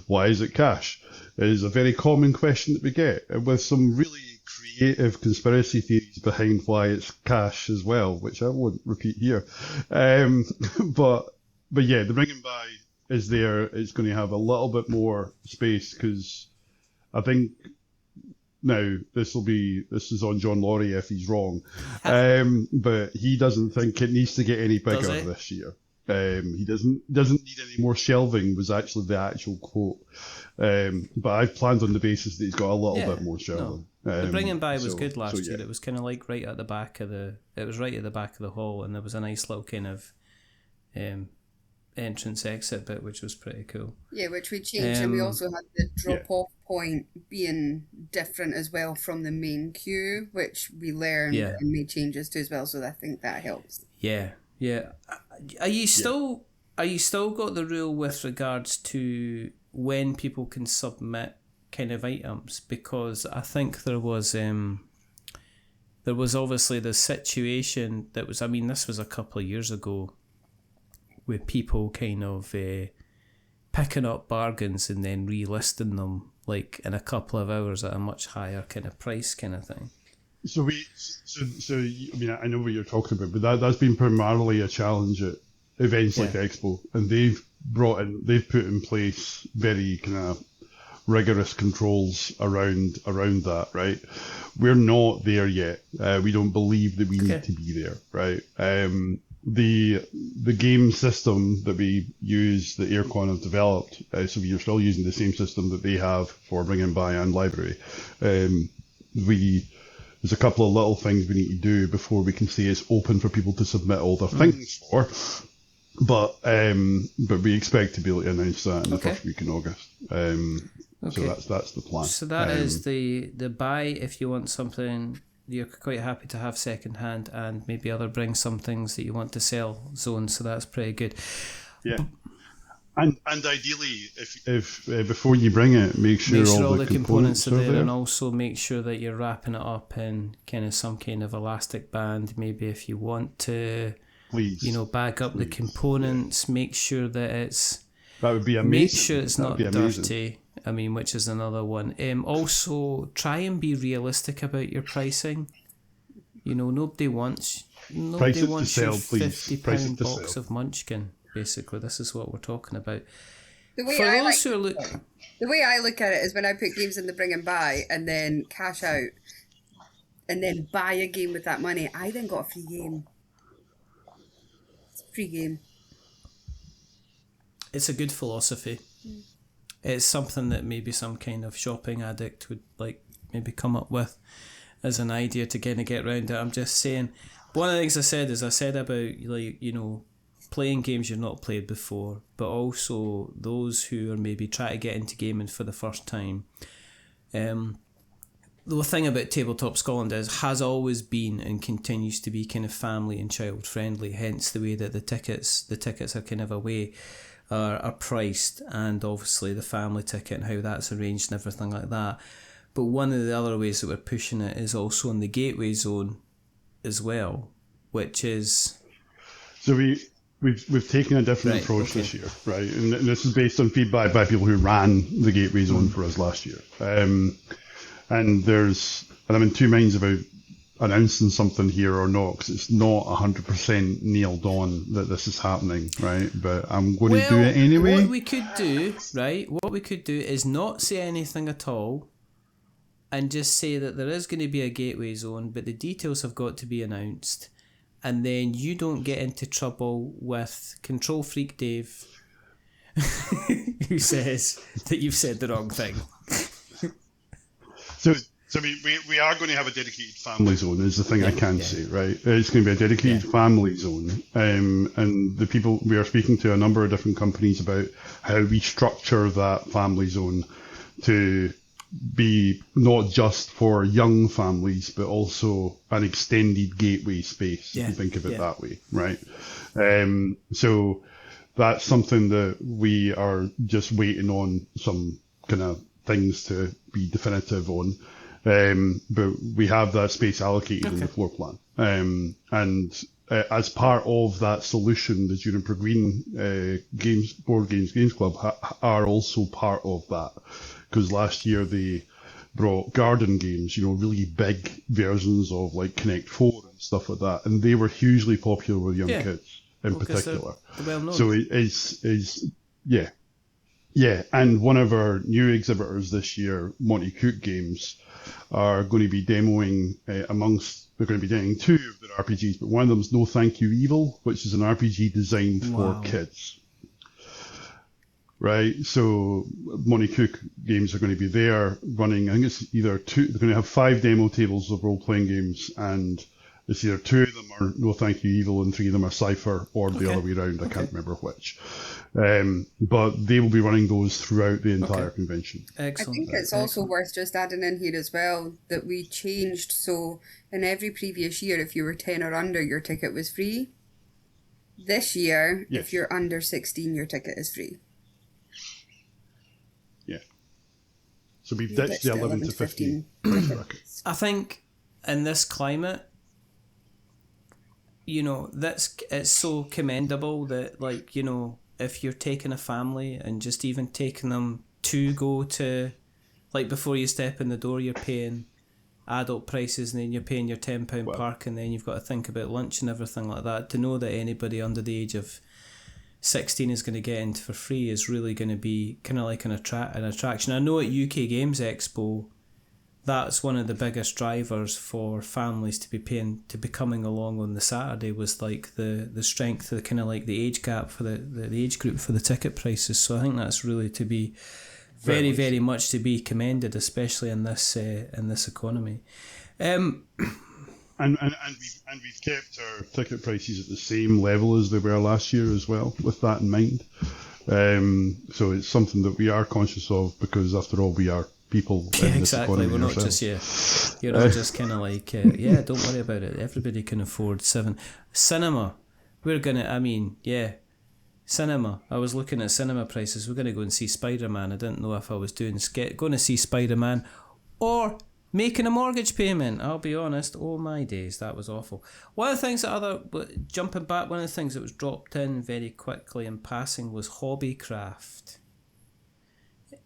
Speaker 4: Why is it cash? It is a very common question that we get, with some really creative conspiracy theories behind why it's cash as well, which I won't repeat here. But yeah, the bring and buy is there. It's going to have a little bit more space because I think now this is on John Laurie if he's wrong, but he doesn't think it needs to get any bigger this year. He doesn't need any more shelving was actually the actual quote. But I've planned on the basis that he's got a little bit more shelving.
Speaker 2: No. The bring and buy was good last year. It was kind of like right at the back of the hall, and there was a nice little kind of entrance exit bit, which was pretty cool.
Speaker 3: Yeah, which we changed, and we also had the drop-off point being different as well from the main queue, which we learned and made changes to as well. So I think that helps. Yeah. Are you still
Speaker 2: got the rule with regards to when people can submit kind of items? Because I think there was obviously the situation that was. I mean, this was a couple of years ago, with people kind of picking up bargains and then relisting them like in a couple of hours at a much higher kind of price kind of thing.
Speaker 4: So I mean, I know what you're talking about, but that's been primarily a challenge at events like Expo, and they've put in place very kind of rigorous controls around that, right? We're not there yet. We don't believe that we need to be there, right? The game system that we use, that Aircon have developed, so we are still using the same system that they have for Bring and Buy and Library. There's a couple of little things we need to do before we can say it's open for people to submit all their things for. But we expect to be able to announce that in the first week in August. So that's the plan.
Speaker 2: So that is the buy if you want something you're quite happy to have second hand, and maybe bring some things that you want to sell zone. So that's pretty good.
Speaker 4: Yeah. And ideally, if before you bring it, make sure all the components are there,
Speaker 2: and also make sure that you're wrapping it up in kind of some kind of elastic band. Maybe if you want to, bag up the components, make sure that
Speaker 4: would be amazing.
Speaker 2: Make sure it's not dirty. I mean, which is another one. Also, try and be realistic about your pricing. Nobody wants your £50 box of Munchkin. Basically, this is what we're talking about.
Speaker 3: The way I look at it is when I put games in the bring and buy and then cash out and then buy a game with that money, I then got a free game. It's a free game.
Speaker 2: It's a good philosophy. It's something that maybe some kind of shopping addict would maybe come up with as an idea to kind of get around it. I'm just saying, one of the things I said about playing games you've not played before, but also those who are maybe trying to get into gaming for the first time. The thing about Tabletop Scotland has always been and continues to be kind of family and child friendly, hence the way that the tickets are kind of a way are priced, and obviously the family ticket and how that's arranged and everything like that. But one of the other ways that we're pushing it is also in the gateway zone as well, which is...
Speaker 4: So we've taken a different approach this year, right? And this is based on feedback by people who ran the gateway zone for us last year. And I'm in two minds about announcing something here or not, because it's not 100% nailed on that this is happening, right? But I'm going to do it anyway.
Speaker 2: What we could do is not say anything at all, and just say that there is going to be a gateway zone, but the details have got to be announced, and then you don't get into trouble with Control Freak Dave, who says that you've said the wrong thing.
Speaker 4: So we are going to have a dedicated family zone, is the thing I can say, right? It's going to be a dedicated family zone. And the people, we are speaking to a number of different companies about how we structure that family zone to be not just for young families, but also an extended gateway space, if you think of it that way, right? So that's something that we are just waiting on some kind of things to be definitive on. But we have that space allocated in the floor plan. And as part of that solution, the Juniper Green Board Games Club are also part of that. Because last year they brought garden games, really big versions of like Connect 4 and stuff like that. And they were hugely popular with young kids in particular.
Speaker 2: They're well known.
Speaker 4: So and one of our new exhibitors this year, Monty Cook Games, are going to be demoing they're going to be demoing two of their RPGs, but one of them is No Thank You Evil, which is an RPG designed for kids. Right, so Monty Cook Games are going to be there running, I think it's either two, they're going to have 5 demo tables of role-playing games, and it's either 2 of them are No Thank You Evil and 3 of them are Cypher, or the other way around, I can't remember which. But they will be running those throughout the entire convention.
Speaker 3: Excellent. I think it's also worth just adding in here as well that we changed, so in every previous year, if you were 10 or under, your ticket was free. This year, if you're under 16, your ticket is free.
Speaker 4: So we've ditched the 11 to 15.
Speaker 2: I think in this climate, it's so commendable that, if you're taking a family and just even taking them to go to, before you step in the door, you're paying adult prices and then you're paying your £10 park, and then you've got to think about lunch and everything like that. To know that anybody under the age of 16 is going to get into for free is really going to be kind of like an attraction. I know at UK Games Expo, that's one of the biggest drivers for families to be coming along on the Saturday, was the strength of the kind of the age gap for the age group for the ticket prices. So I think that's really to be very, very much to be commended, especially in this economy. And
Speaker 4: we've kept our ticket prices at the same level as they were last year as well, with that in mind. So it's something that we are conscious of, because after all, we are people.
Speaker 2: Exactly. We're not just you're not just kind of don't worry about it. Everybody can afford cinema. We're gonna. Cinema. I was looking at cinema prices. We're gonna go and see Spider-Man. I didn't know if I was going to see Spider-Man or making a mortgage payment. I'll be honest. Oh my days, that was awful. One of the things jumping back, one of the things that was dropped in very quickly in passing was Hobbycraft.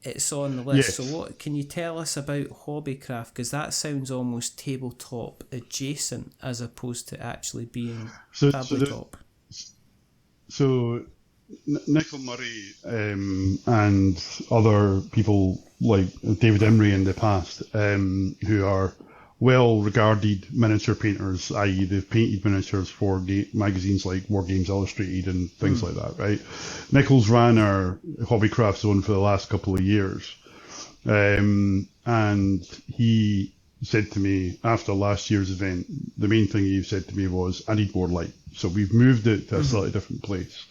Speaker 2: It's on the list.
Speaker 4: Yes.
Speaker 2: So what can you tell us about Hobbycraft? Because that sounds almost tabletop adjacent as opposed to actually being tabletop.
Speaker 4: So Nickel Murray and other people like David Imrie in the past, who are well-regarded miniature painters, i.e. they've painted miniatures for magazines like War Games Illustrated and things like that, right? Nichols ran our Hobbycraft zone for the last couple of years, and he said to me after last year's event, the main thing you said to me was, I need more light. So we've moved it to a slightly different place.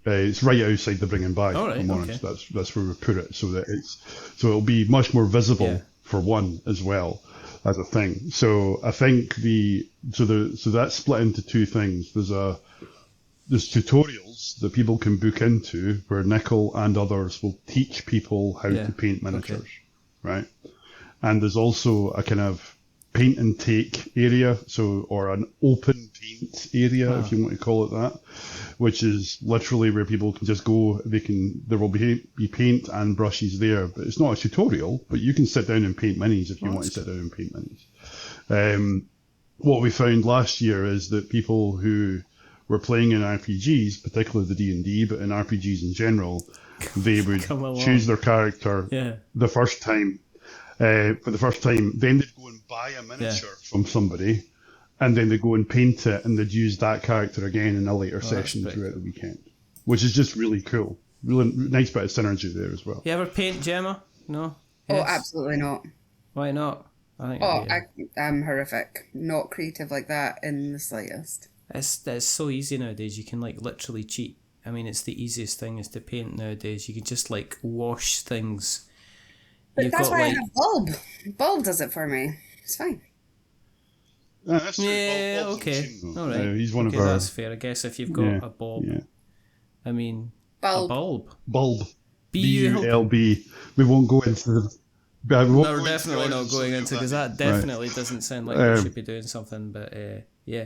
Speaker 4: It's right outside the Bring and Buy,
Speaker 2: All right,
Speaker 4: if I'm honest.
Speaker 2: okay.
Speaker 4: That's where we put it, so that it'll be much more visible for one as well as a thing. So I think so that's split into two things. There's tutorials that people can book into where Nickel and others will teach people how to paint miniatures, right? And there's also a kind of paint and take area, or an open paint area, if you want to call it that, which is literally where people can just go. There will be paint and brushes there, but it's not a tutorial. But you can sit down and paint minis if you want to sit down and paint minis. What we found last year is that people who were playing in RPGs, particularly the D&D, but in RPGs in general, they would choose their character the first time. For the first time, then they'd go and buy a miniature from somebody, and then they'd go and paint it, and they'd use that character again in a later session throughout the weekend, which is just really cool. Really nice bit of synergy there as well.
Speaker 2: You ever paint, Gemma? No?
Speaker 3: Yes. Oh, absolutely not.
Speaker 2: Why not?
Speaker 3: I'm horrific. Not creative like that in the slightest.
Speaker 2: It's so easy nowadays. You can literally cheat. I mean, it's the easiest thing is to paint nowadays. You can just wash things.
Speaker 3: But that's why I have Bulb. Bulb does it for me. It's fine.
Speaker 4: That's true.
Speaker 2: Okay. All right.
Speaker 4: He's one of our...
Speaker 2: That's fair. I guess if you've got a bulb. Yeah. I mean,
Speaker 3: Bulb.
Speaker 2: A bulb.
Speaker 4: Bulb. B-U-L-B. We won't go into the...
Speaker 2: We're definitely not going into, because that definitely doesn't sound like we should be doing something, but yeah.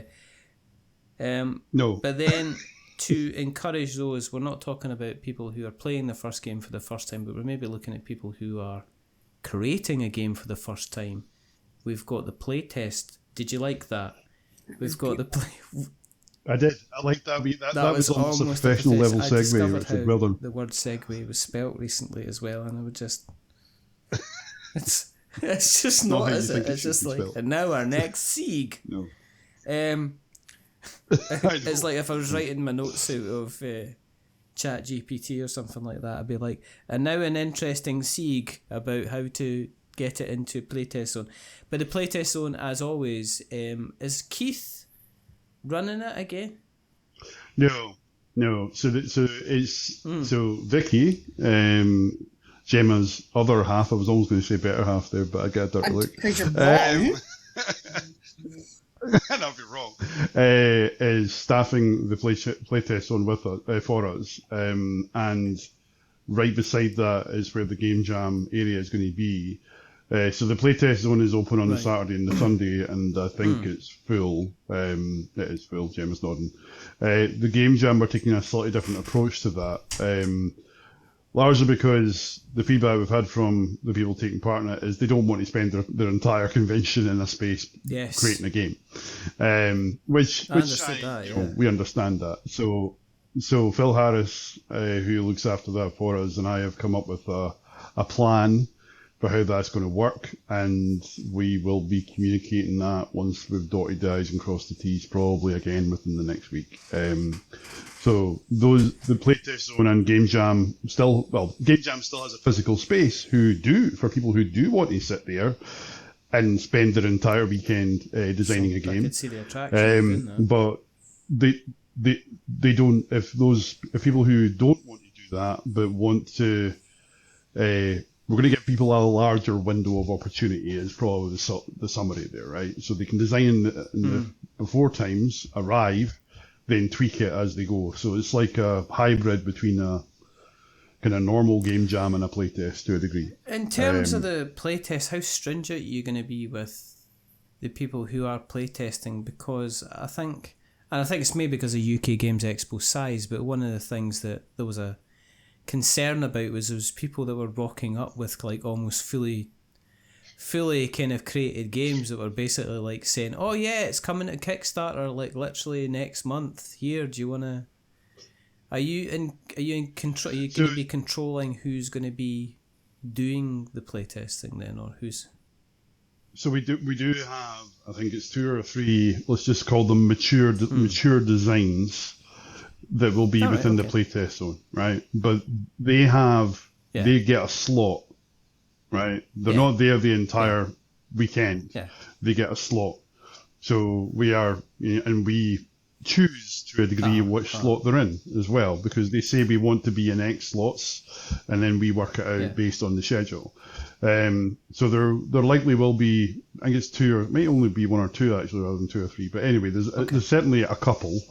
Speaker 4: No.
Speaker 2: But then, to encourage those, we're not talking about people who are playing the first game for the first time, but we're maybe looking at people who are creating a game for the first time. We've got the play test. Did you like that? We've got the play...
Speaker 4: I did. I liked that. That was almost a professional level segue. Richard. Well done.
Speaker 2: The word segue was spelt recently as well, and I would just... It's just not, is it? It's just and now our next Sieg.
Speaker 4: No.
Speaker 2: It's like if I was writing my notes out of Chat GPT or something like that, I'd be like, and now an interesting Sieg about how to get it into playtest zone. But the playtest zone, as always, is Keith running it again?
Speaker 4: No. So Vicky, Gemma's other half. I was almost going to say better half there, but I get a dirty look.
Speaker 3: Because you're wrong.
Speaker 4: I'll be wrong. Is staffing the playtest zone for us, and right beside that is where the game jam area is going to be. So the playtest zone is open on the Saturday and the Sunday, and I think it's full. It is full. Gemma's nodding. The game jam, we're taking a slightly different approach to that. Largely because the feedback we've had from the people taking part in it is they don't want to spend their entire convention in a space creating a game. Which we understand that. So Phil Harris, who looks after that for us, and I have come up with a plan for how that's going to work, and we will be communicating that once we've dotted the I's and crossed the T's, probably again within the next week. So the playtest zone and Game Jam Game Jam still has a physical space for people who do want to sit there and spend their entire weekend designing a game.
Speaker 2: I could see the attraction.
Speaker 4: But they don't. If people who don't want to do that but want to, we're going to give people a larger window of opportunity. Is probably the summary there, right? So they can design in the before times, arrive, then tweak it as they go. So it's like a hybrid between a kind of normal game jam and a playtest to a degree.
Speaker 2: In terms of the playtest, how stringent are you going to be with the people who are playtesting? Because I think it's maybe because of UK Games Expo size, but one of the things that there was a concern about was those people that were rocking up with almost fully kind of created games that were basically saying, oh yeah, it's coming to Kickstarter literally next month. Here, do you want to... Are you in control? Are you going to be controlling who's going to be doing the playtesting then, or who's?
Speaker 4: So we do have, I think it's 2 or 3. Let's just call them mature designs that will be within the playtest zone, right? But they get a slot, right? They're not there the entire weekend,
Speaker 2: Yeah.
Speaker 4: they get a slot. So we choose to a degree which slot they're in as well, because they say we want to be in X slots, and then we work it out based on the schedule. So there likely will be, I guess two, or it might only be one or two actually, rather than two or three. But anyway, there's certainly a couple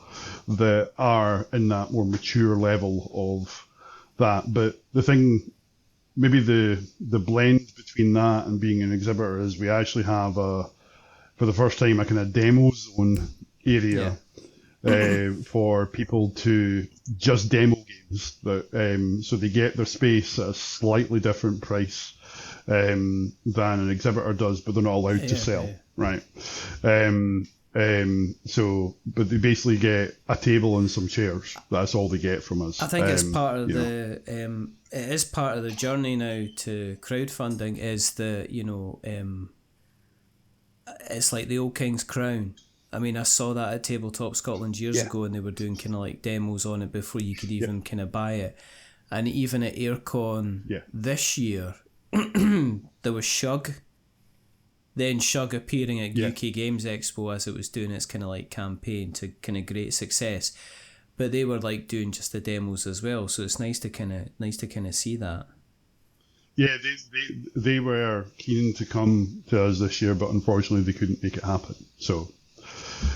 Speaker 4: that are in that more mature level of that. But the thing, maybe the blend between that and being an exhibitor is we actually have for the first time a kind of demo zone area. For people to just demo games, so they get their space at a slightly different price than an exhibitor does, but they're not allowed to sell, right? But they basically get a table and some chairs. That's all they get from us.
Speaker 2: I think it's part of it is part of the journey now to crowdfunding. Is it's like the old King's Crown. I mean, I saw that at Tabletop Scotland years ago, and they were doing kind of like demos on it before you could even kind of buy it. And even at Aircon this year, there was Shug. Then Shug appearing at UK Games Expo as it was doing its kind of like campaign to kind of great success. But they were like doing just the demos as well, so it's nice to kind of see that. Yeah,
Speaker 4: they were keen to come to us this year, but unfortunately they couldn't make it happen. So.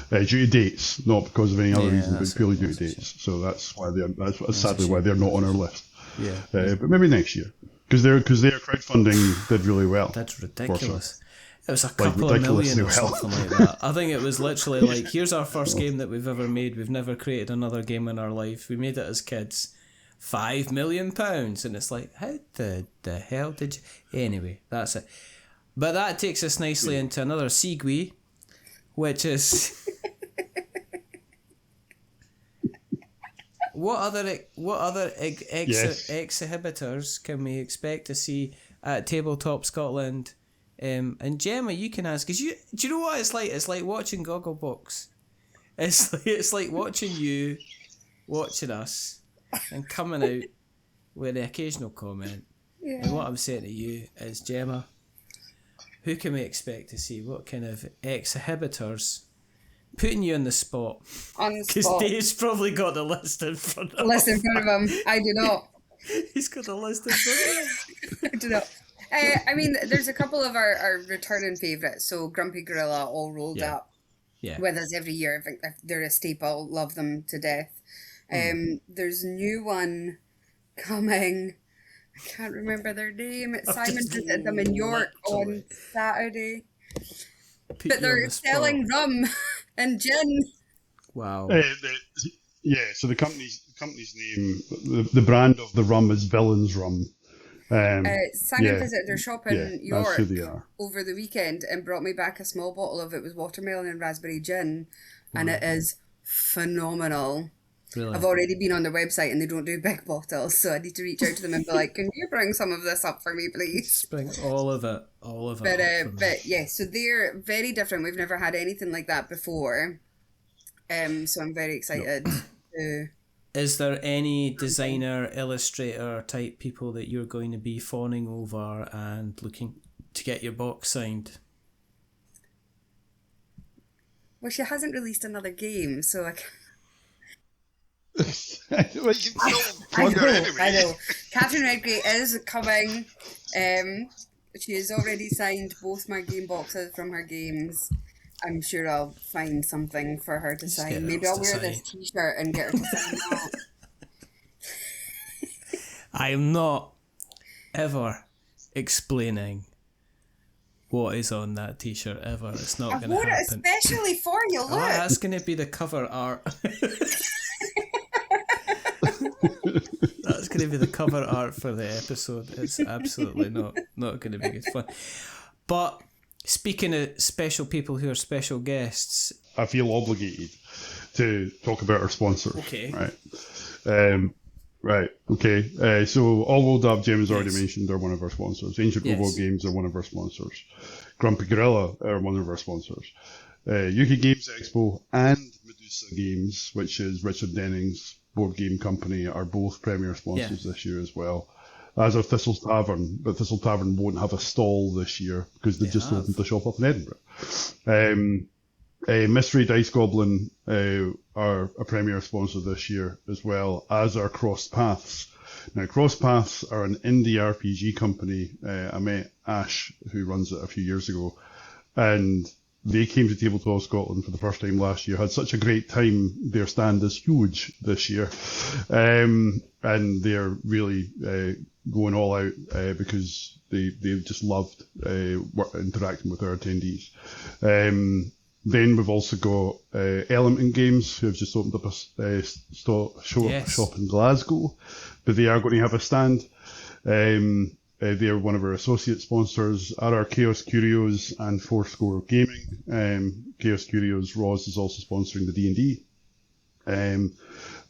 Speaker 4: Due to dates, not because of any other reason, but purely due to dates. So that's why that's sadly why they're not on our list. Yeah, but maybe next year, because their crowdfunding did really well.
Speaker 2: That's ridiculous. It was a couple of million or something like that. I think it was literally like, here's our first game that we've ever made. We've never created another game in our life. We made it as kids. £5 million, and it's like, how the hell did you? Anyway, that's it. But that takes us nicely into another segue. Which is what other exhibitors can we expect to see at Tabletop Scotland? And Gemma, you can ask, because do you know what it's like? It's like watching Gogglebox. It's like watching you, watching us, and coming out with an occasional comment. Yeah. And what I'm saying to you is, Gemma, who can we expect to see? What kind of exhibitors? Putting you on the spot.
Speaker 3: On the spot.
Speaker 2: Because Dave's probably got the list in front of him.
Speaker 3: List in front of him. I do not.
Speaker 2: He's got the list in front of him.
Speaker 3: I do not. I mean, there's a couple of our returning favourites. So Grumpy Gorilla all rolled up with us every year. If they're a staple, love them to death. There's a new one coming. I can't remember their name. Simon visited them in York on Saturday. But they're selling rum and gin.
Speaker 2: Wow.
Speaker 4: So the company's name, the brand of the rum is Villains Rum.
Speaker 3: Simon visited their shop in York over the weekend and brought me back a small bottle of it was watermelon and raspberry gin, and it is phenomenal. Really? I've already been on their website and they don't do big bottles, so I need to reach out to them and be like, can you bring some of this up for me, please?
Speaker 2: Bring all of it.
Speaker 3: But yeah, so they're very different. We've never had anything like that before. So I'm very excited.
Speaker 2: Is there any designer, illustrator type people that you're going to be fawning over and looking to get your box signed?
Speaker 3: Well, she hasn't released another game, so I can't.
Speaker 4: Well, you can
Speaker 3: I know. Catherine Redgrave is coming. She has already signed both my game boxes from her games. I'm sure I'll find something for her to sign. Maybe I'll wear this t-shirt and get her to sign that.
Speaker 2: I am not ever explaining what is on that t-shirt ever. It's not going to happen.
Speaker 3: I wore it especially for you, look.
Speaker 2: That's going to be the cover art. That's going to be the cover art for the episode. It's absolutely not going to be good fun. But speaking of special people who are special guests,
Speaker 4: I feel obligated to talk about our sponsors.
Speaker 2: Okay.
Speaker 4: Right. Okay. So All Rolled Up, James already mentioned, are one of our sponsors. Ancient Robot Games are one of our sponsors. Grumpy Gorilla are one of our sponsors. UK Games Expo and Medusa Games, which is Richard Denning's board game company, are both premier sponsors this year as well. as are Thistle's Tavern, but Thistle Tavern won't have a stall this year because they've just opened the shop up in Edinburgh. Mystery Dice Goblin are a premier sponsor this year, as well as our Cross Paths. Now, Cross Paths are an indie RPG company. I met Ash, who runs it, a few years ago, and they came to Tabletop Scotland for the first time last year. Had such a great time. Their stand is huge this year, and they're really going all out because they just loved interacting with our attendees. Then we've also got Element Games, who have just opened up a shop in Glasgow, but they are going to have a stand. They are one of our associate sponsors at our Chaos Curios and Fourscore Gaming. Chaos Curios, Roz, is also sponsoring the D&D.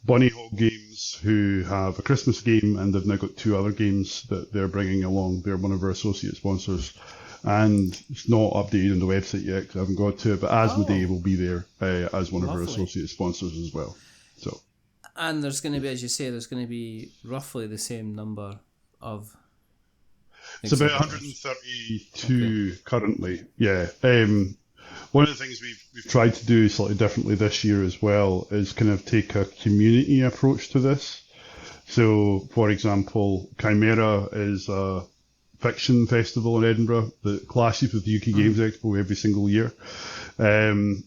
Speaker 4: Bunny Hog Games, who have a Christmas game, and they've now got 2 other games that they're bringing along. They're one of our associate sponsors. And it's not updated on the website yet because I haven't got to it, but Asmodee will be there as one of our associate sponsors as well. So,
Speaker 2: and there's going to be, as you say, there's going to be roughly the same number of...
Speaker 4: It's about 132 currently, yeah. One of the things we've tried to do slightly differently this year as well is kind of take a community approach to this. So, for example, Chimera is a fiction festival in Edinburgh that clashes with the UK Games Expo every single year.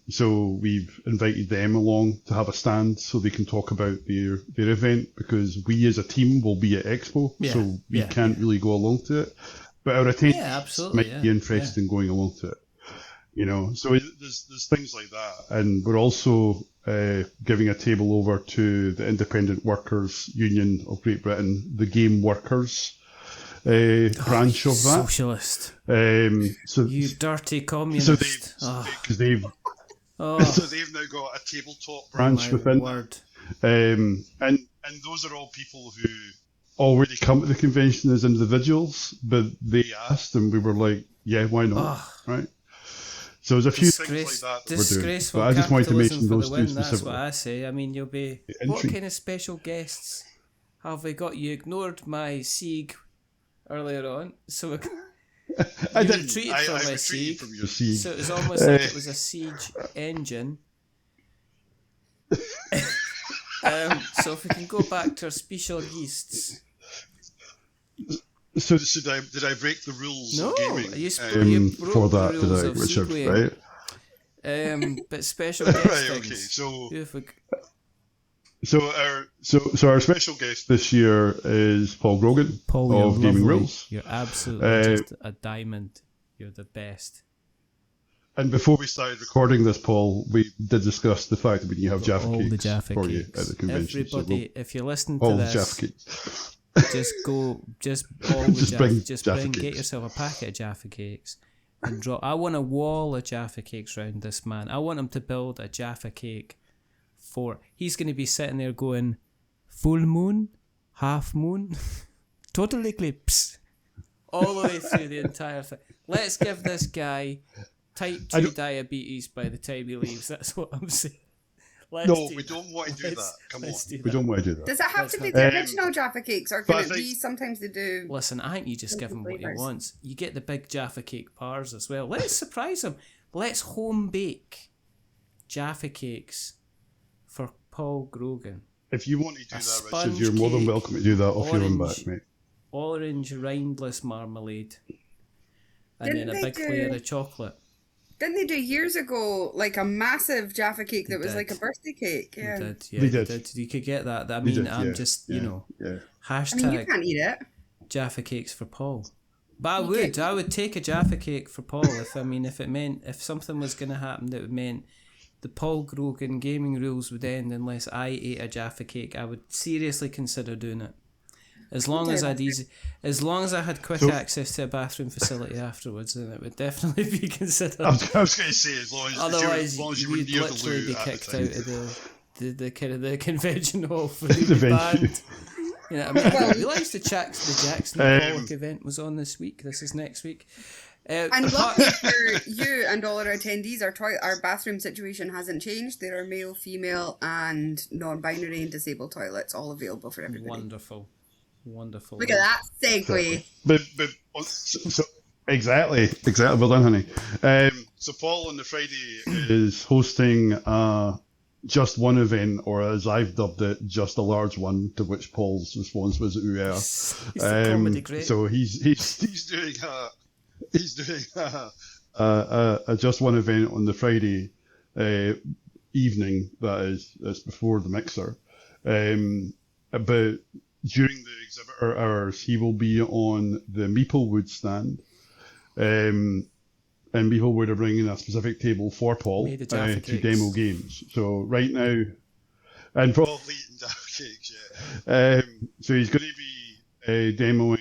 Speaker 4: So we've invited them along to have a stand so they can talk about their event, because we as a team will be at Expo, so we can't really go along to it. But our attendees might be interested in going along to it. You know, so there's things like that. And we're also giving a table over to the Independent Workers Union of Great Britain, the Game Workers branch of that.
Speaker 2: Socialist.
Speaker 4: So
Speaker 2: you dirty communist.
Speaker 4: So they've now got a tabletop branch within.
Speaker 2: Word.
Speaker 4: And those are all people who already come to the convention as individuals, but they asked and we were like, yeah, why not? Right? So there's a few things like that we're doing. But I just wanted to mention those two specifically.
Speaker 2: That's what I say. I mean, you'll be... What kind of special guests have we got? You ignored my Sieg earlier on, so I retreated from my Sieg.
Speaker 4: From your Sieg.
Speaker 2: So it was almost like it was a siege engine. So if we can go back to our special guests.
Speaker 4: So did I break the rules of gaming?
Speaker 2: You broke
Speaker 4: for that,
Speaker 2: the rules
Speaker 4: did I,
Speaker 2: of
Speaker 4: Richard?
Speaker 2: Segway.
Speaker 4: Right?
Speaker 2: But special guest
Speaker 4: right,
Speaker 2: things.
Speaker 4: okay. So our special guest this year is Paul Grogan of Gaming Rules.
Speaker 2: You're absolutely just a diamond. You're the best.
Speaker 4: And before we started recording this, Paul, we did discuss the fact that we have Jaffa cakes for you at the convention.
Speaker 2: Everybody, if you listen to
Speaker 4: all
Speaker 2: this,
Speaker 4: Jaffa cakes.
Speaker 2: Get yourself a packet of Jaffa cakes and drop. I want a wall of Jaffa cakes around this man. I want him to build a Jaffa cake for. He's going to be sitting there going, full moon, half moon, total eclipse, all the way through the entire thing. Let's give this guy type 2 diabetes by the time he leaves. That's what I'm saying.
Speaker 4: We don't want to do that. Come on. We don't want to do that.
Speaker 3: Does it have to be the original Jaffa cakes, or can it be sometimes they do...
Speaker 2: Listen, I think you just give him what he wants. You get the big Jaffa cake bars as well. Let's surprise him. Let's home bake Jaffa cakes for Paul Grogan.
Speaker 4: If you want to do that, Richard, you're more than welcome to do that off your own back, mate.
Speaker 2: Orange rindless marmalade. And then a big layer of chocolate.
Speaker 3: Didn't they do years ago like a massive Jaffa cake that was like a birthday cake? Yeah,
Speaker 4: they did.
Speaker 2: You could get that. I mean, hashtag.
Speaker 3: I mean, you can't eat it.
Speaker 2: Jaffa cakes for Paul. But I would take a Jaffa cake for Paul if something was going to happen that meant the Paul Grogan Gaming Rules would end unless I ate a Jaffa cake. I would seriously consider doing it. As long as I had quick access to a bathroom facility afterwards, then it would definitely be considered.
Speaker 4: I was going to say, as long as you
Speaker 2: you'd
Speaker 4: near
Speaker 2: literally
Speaker 4: the
Speaker 2: be kicked out of the kind of the convention hall for the
Speaker 4: venue.
Speaker 2: band. You know what I mean? I realised the Jackson Pollock event was on this week. This is next week.
Speaker 3: And luckily for you and all our attendees, our bathroom situation hasn't changed. There are male, female, and non-binary and disabled toilets all available for everybody.
Speaker 2: Wonderful. Wonderful.
Speaker 3: Look at that segue.
Speaker 4: Exactly. Well done, honey. So Paul on the Friday is hosting just one event, or as I've dubbed it, just a large one. To which Paul's response was, "Ooh, yeah."
Speaker 2: He's the comedy great.
Speaker 4: So he's doing a just one event on the Friday evening. That's before the mixer. But during the exhibitor hours, he will be on the Meeplewood stand. And Meeplewood are bringing a specific table for Paul to demo games. So right now, and probably eating Jaffa cakes, yeah. So he's going to be demoing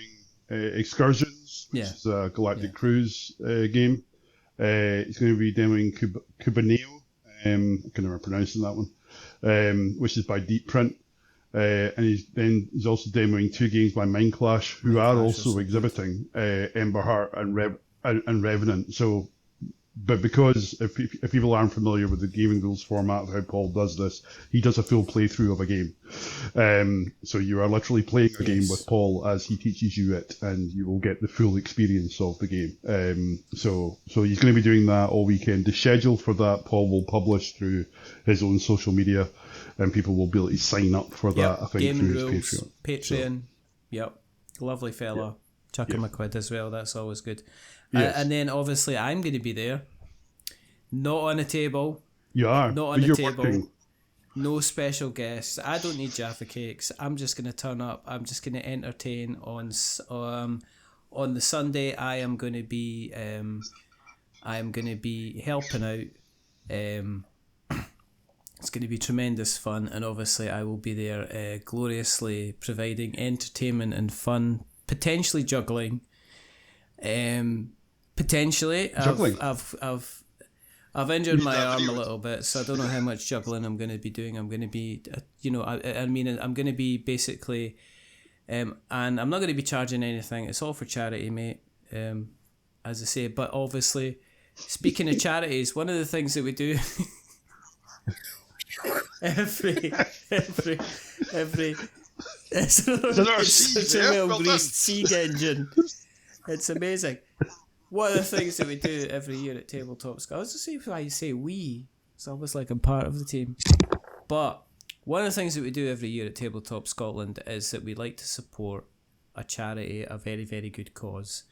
Speaker 4: Excursions, which is a Galactic Cruise game. He's going to be demoing Cubaneo, I can never pronounce that one, which is by Deep Print. And he's also demoing 2 games by Mind Clash, who are also exhibiting Ember Heart and Revenant. So, but because if people aren't familiar with the gaming rules format of how Paul does this, he does a full playthrough of a game. So you are literally playing a game with Paul as he teaches you it, and you will get the full experience of the game. So he's going to be doing that all weekend. The schedule for that Paul will publish through his own social media, and people will be able to sign up for that, I think,
Speaker 2: Gaming
Speaker 4: through his
Speaker 2: rules, Patreon. Yep. Lovely fella. Chuck him a quid as well, that's always good. Yes. And then obviously I'm going to be there. Not on a table.
Speaker 4: You are.
Speaker 2: Not on a table.
Speaker 4: Working.
Speaker 2: No special guests. I don't need Jaffa cakes. I'm just going to turn up. I'm just going to entertain on the Sunday. I am going to be helping out. It's going to be tremendous fun, and obviously I will be there gloriously providing entertainment and fun, potentially juggling. Potentially,
Speaker 4: juggling.
Speaker 2: I've injured my arm a little bit, so I don't know how much juggling I'm going to be doing. I'm going to be, I'm going to be basically, and I'm not going to be charging anything. It's all for charity, mate. As I say, but obviously, speaking of charities, one of the things that we do. every it's such a well-greased siege engine. It's amazing. One of the things that we do every year at Tabletop Scotland, I was just saying why you say we, it's almost like I'm part of the team, but one of the things that we do every year at Tabletop Scotland is that we like to support a charity, a very, very good cause.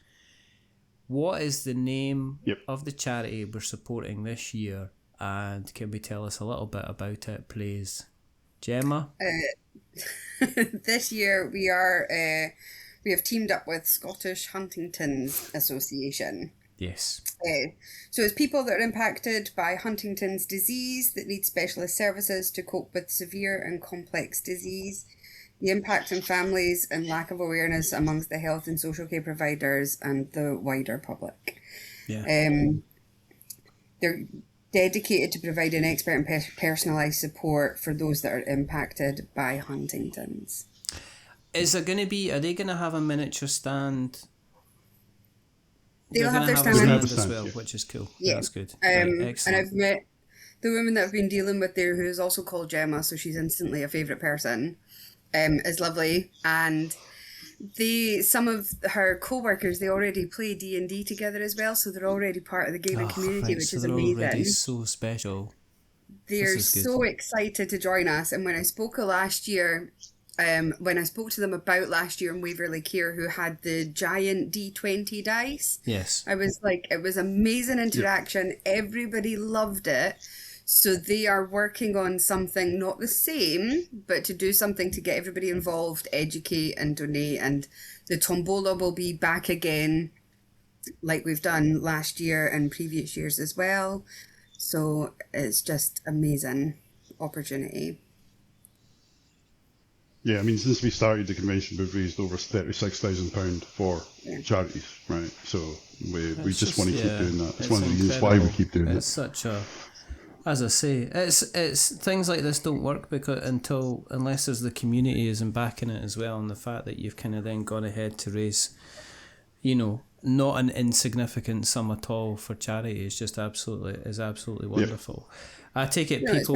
Speaker 2: What is the name of the charity we're supporting this year? And can we tell us a little bit about it, please? Gemma?
Speaker 3: This year we have teamed up with Scottish Huntington's Association.
Speaker 2: Yes.
Speaker 3: So it's people that are impacted by Huntington's disease that need specialist services to cope with severe and complex disease, the impact on families and lack of awareness amongst the health and social care providers and the wider public.
Speaker 2: Yeah.
Speaker 3: They're dedicated to providing expert and personalised support for those that are impacted by Huntington's. Are they
Speaker 2: going to have a miniature stand?
Speaker 3: They'll have their stand
Speaker 2: as well, which is cool.
Speaker 3: Yeah.
Speaker 2: That's good.
Speaker 3: Right, and I've met the woman that I've been dealing with there, who is also called Gemma, so she's instantly a favourite person, is lovely. And some of her co-workers, they already play D&D together as well, so they're already part of the gaming community, which is amazing.
Speaker 2: Already so special.
Speaker 3: They're so excited to join us. And when I spoke last year, when I spoke to them about last year in Waverley Care, who had the giant D20 dice,
Speaker 2: yes,
Speaker 3: I was like, it was amazing interaction. Everybody loved it. So they are working on something not the same, but to do something to get everybody involved, educate and donate. And the tombola will be back again, like we've done last year and previous years as well. So it's just amazing opportunity.
Speaker 4: Yeah, I mean, since we started the convention, we've raised over £36,000 for charities, right? So we just want to keep doing that. It's one of the reasons why we keep doing it.
Speaker 2: It's such a... As I say, it's things like this don't work unless there's the community isn't backing it as well, and the fact that you've kind of then gone ahead to raise, not an insignificant sum at all for charity is just absolutely wonderful. I take it people.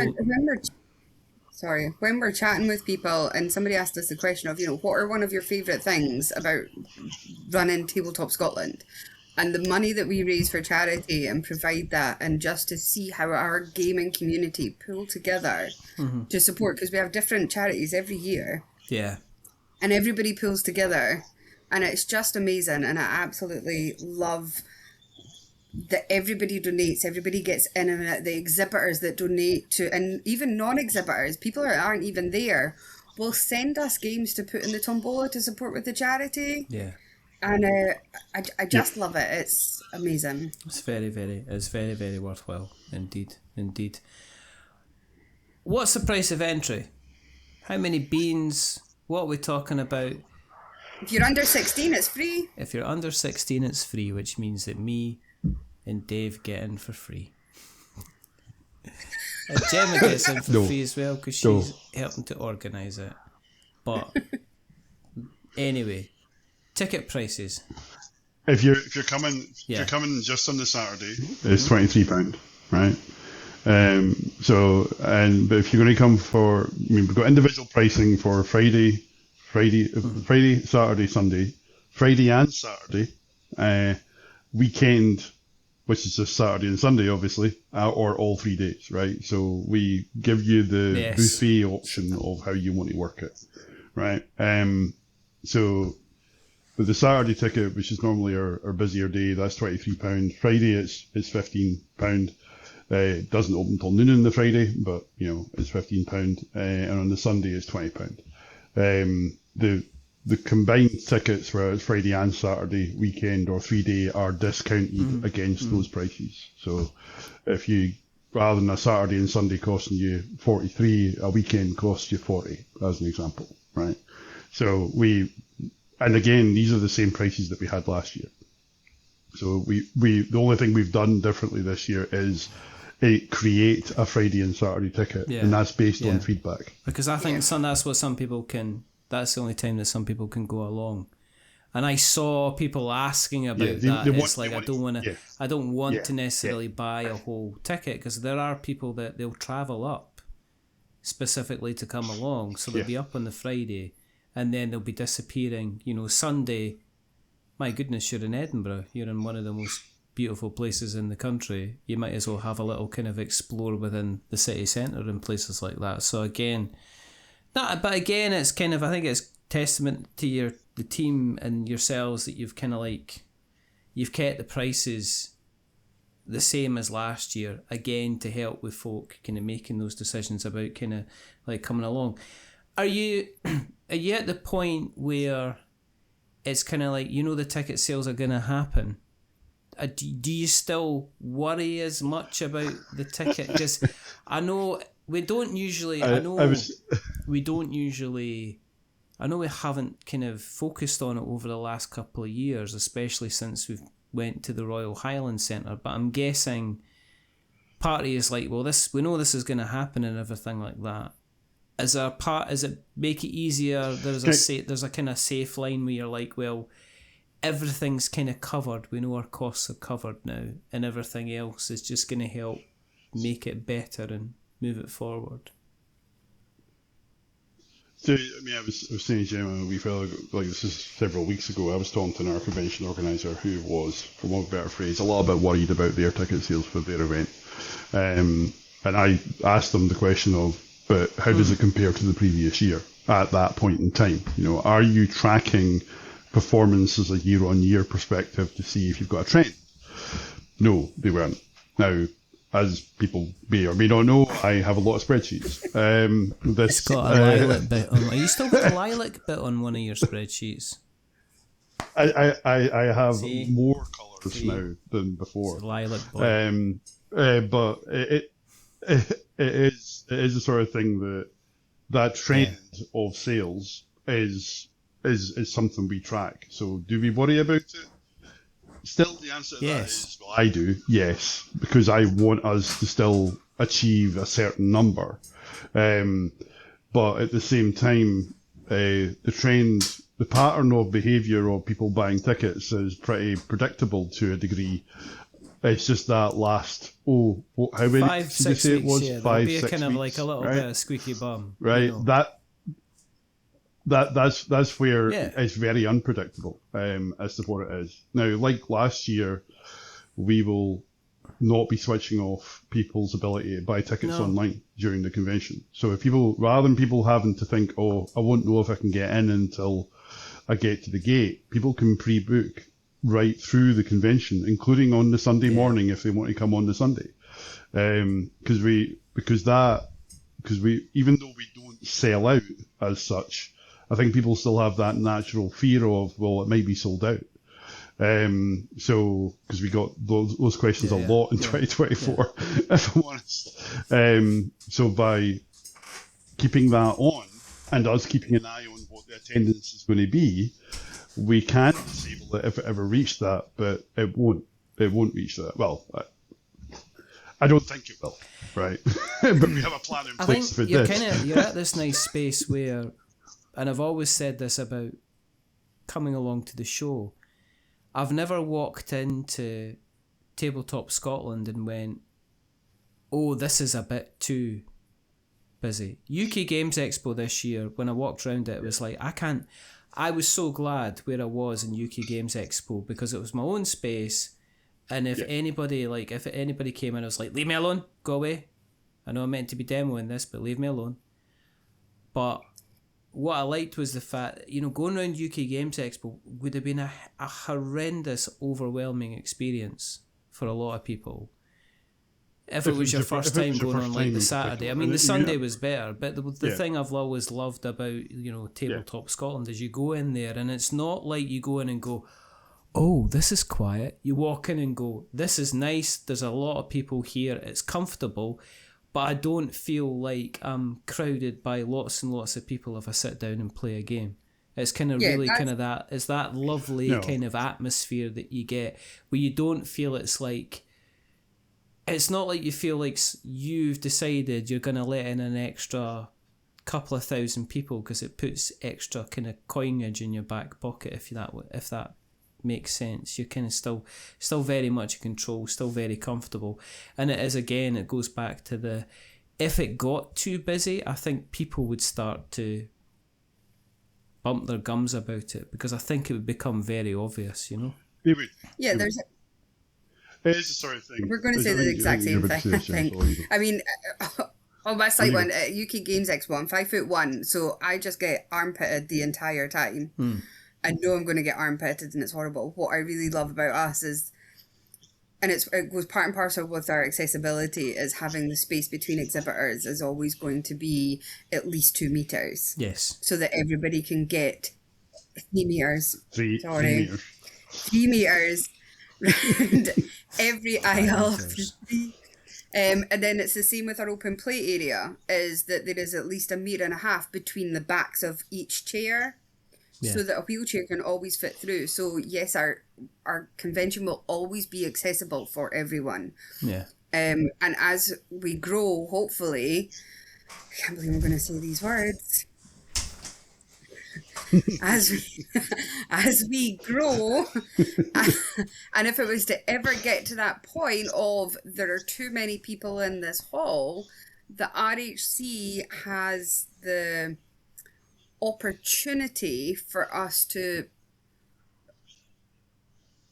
Speaker 3: sorry, when we're chatting with people and somebody asked us the question of, what are one of your favourite things about running Tabletop Scotland? And the money that we raise for charity and provide that, and just to see how our gaming community pull together to support, because we have different charities every year.
Speaker 2: Yeah.
Speaker 3: And everybody pulls together, and it's just amazing. And I absolutely love that everybody donates, everybody gets in and out, the exhibitors that donate to, and even non-exhibitors, people that aren't even there, will send us games to put in the tombola to support with the charity.
Speaker 2: Yeah.
Speaker 3: And I just love it. It's amazing.
Speaker 2: It's very, very worthwhile. Indeed. What's the price of entry? How many beans? What are we talking about?
Speaker 3: If you're under 16, it's free.
Speaker 2: If you're under 16, it's free, which means that me and Dave get in for free. And Gemma gets in for free as well, because she's helping to organise it. But anyway, ticket prices.
Speaker 4: If you're coming just on the Saturday, it's £23, right? But if you're going to come we've got individual pricing for Friday, Saturday, Sunday, Friday and Saturday, weekend, which is just Saturday and Sunday, obviously, or all 3 days, right? So we give you the buffet option of how you want to work it, right? So with the Saturday ticket, which is normally our busier day, that's £23. Friday, it's £15. It doesn't open till noon on the Friday, but it's £15. And on the Sunday, it's £20. The combined tickets for Friday and Saturday, weekend or 3 day, are discounted against those prices. So if you, rather than a Saturday and Sunday costing you 43, a weekend costs you 40, as an example, right? So and again, these are the same prices that we had last year. So the only thing we've done differently this year is create a Friday and Saturday ticket, and that's based on feedback.
Speaker 2: Because I think that's what some people can. That's the only time that some people can go along. And I saw people asking about that. It's like, I don't want to necessarily buy a whole ticket, because there are people that they'll travel up specifically to come along. So they'll be up on the Friday, and then they'll be disappearing. Sunday, my goodness, you're in Edinburgh. You're in one of the most beautiful places in the country. You might as well have a little kind of explore within the city centre and places like that. So again, it's kind of, I think it's testament to the team and yourselves that you've kind of you've kept the prices the same as last year, again, to help with folk kind of making those decisions about kind of like coming along. Are you at the point where it's kind of like, the ticket sales are going to happen? Do you still worry as much about the ticket? Because I know we don't usually. I know we haven't kind of focused on it over the last couple of years, especially since we've went to the Royal Highland Centre. But I'm guessing party is like, well, we know this is going to happen and everything like that. Is it make it easier? There's a kind of safe line where you're like, well, everything's kind of covered. We know our costs are covered now, and everything else is just going to help make it better and move it forward.
Speaker 4: So, I was saying, Gemma, we felt like this is several weeks ago. I was talking to our convention organiser who was, for want of a better phrase, a little bit worried about their ticket sales for their event. And I asked them the question of, but how does it compare to the previous year at that point in time? Are you tracking performance as a year-on-year perspective to see if you've got a trend? No, they weren't. Now, as people may or may not know, I have a lot of spreadsheets.
Speaker 2: It's got a lilac bit on. Are you still got a lilac bit on one of your spreadsheets?
Speaker 4: I have more colours now than before.
Speaker 2: It's lilac boy.
Speaker 4: But it is the sort of thing that trend of sales is something we track. So do we worry about it? Still, the answer to that is, well, I do, yes, because I want us to still achieve a certain number. But at the same time, the trend, the pattern of behaviour of people buying tickets is pretty predictable to a degree. It's just that last, how many
Speaker 2: 5, 6
Speaker 4: did you say it
Speaker 2: weeks,
Speaker 4: was?
Speaker 2: yeah.
Speaker 4: 5,
Speaker 2: There'll be
Speaker 4: 6
Speaker 2: kind
Speaker 4: weeks,
Speaker 2: of like a little
Speaker 4: right?
Speaker 2: bit of squeaky bum.
Speaker 4: Right,
Speaker 2: you know.
Speaker 4: that's where
Speaker 2: Yeah.
Speaker 4: it's very unpredictable as to what it is. Now, like last year, we will not be switching off people's ability to buy tickets online during the convention. So if people, rather than people having to think, oh, I won't know if I can get in until I get to the gate, people can pre-book right through the convention, including on the Sunday morning if they want to come on the Sunday. Because even though we don't sell out as such, I think people still have that natural fear of, well, it might be sold out. So, because we got those questions a lot in 2024, if I'm honest. So by keeping that on and us keeping an eye on what the attendance is going to be, we can disable it if it ever reached that, but it won't reach that. Well, I don't think it will, right? But we have a plan in place for this.
Speaker 2: You're at this nice space where, and I've always said this about coming along to the show, I've never walked into Tabletop Scotland and went, oh, this is a bit too busy. UK Games Expo this year, when I walked around it was like, I was so glad where I was in UK Games Expo because it was my own space, and if anybody came in, I was like, leave me alone, go away. I know I'm meant to be demoing this, but leave me alone. But what I liked was the fact, going around UK Games Expo would have been a horrendous, overwhelming experience for a lot of people. If it was your first time going on like the Saturday. I mean, the Sunday was better, but the thing I've always loved about, Tabletop Scotland is you go in there and it's not like you go in and go, oh, this is quiet. You walk in and go, this is nice. There's a lot of people here. It's comfortable. But I don't feel like I'm crowded by lots and lots of people if I sit down and play a game. It's kind of it's that lovely kind of atmosphere that you get where you don't feel it's not like you feel like you've decided you're going to let in an extra couple of thousand people because it puts extra kind of coinage in your back pocket, if that makes sense. You're kind of still very much in control, still very comfortable. And it goes back to if it got too busy, I think people would start to bump their gums about it because I think it would become very obvious,
Speaker 4: They would.
Speaker 3: Yeah,
Speaker 4: it is the sort of thing.
Speaker 3: We're going to say the exact same thing, I think. I mean, on my slight one, at UK Games Expo, I'm 5'1", so I just get armpitted the entire time. I know I'm going to get armpitted and it's horrible. What I really love about us is, and it was part and parcel with our accessibility, is having the space between exhibitors is always going to be at least 2 meters.
Speaker 2: Yes. So
Speaker 3: that everybody can get 3 meters.
Speaker 4: 3 meters.
Speaker 3: 3 meters around every aisle. And then it's the same with our open play area, is that there is at least 1.5 meters between the backs of each chair. So that a wheelchair can always fit through. So yes, our convention will always be accessible for everyone.
Speaker 2: Yeah.
Speaker 3: And as we grow, hopefully, I can't believe I'm going to say these words. as we grow, and if it was to ever get to that point of there are too many people in this hall, the RHC has the opportunity for us to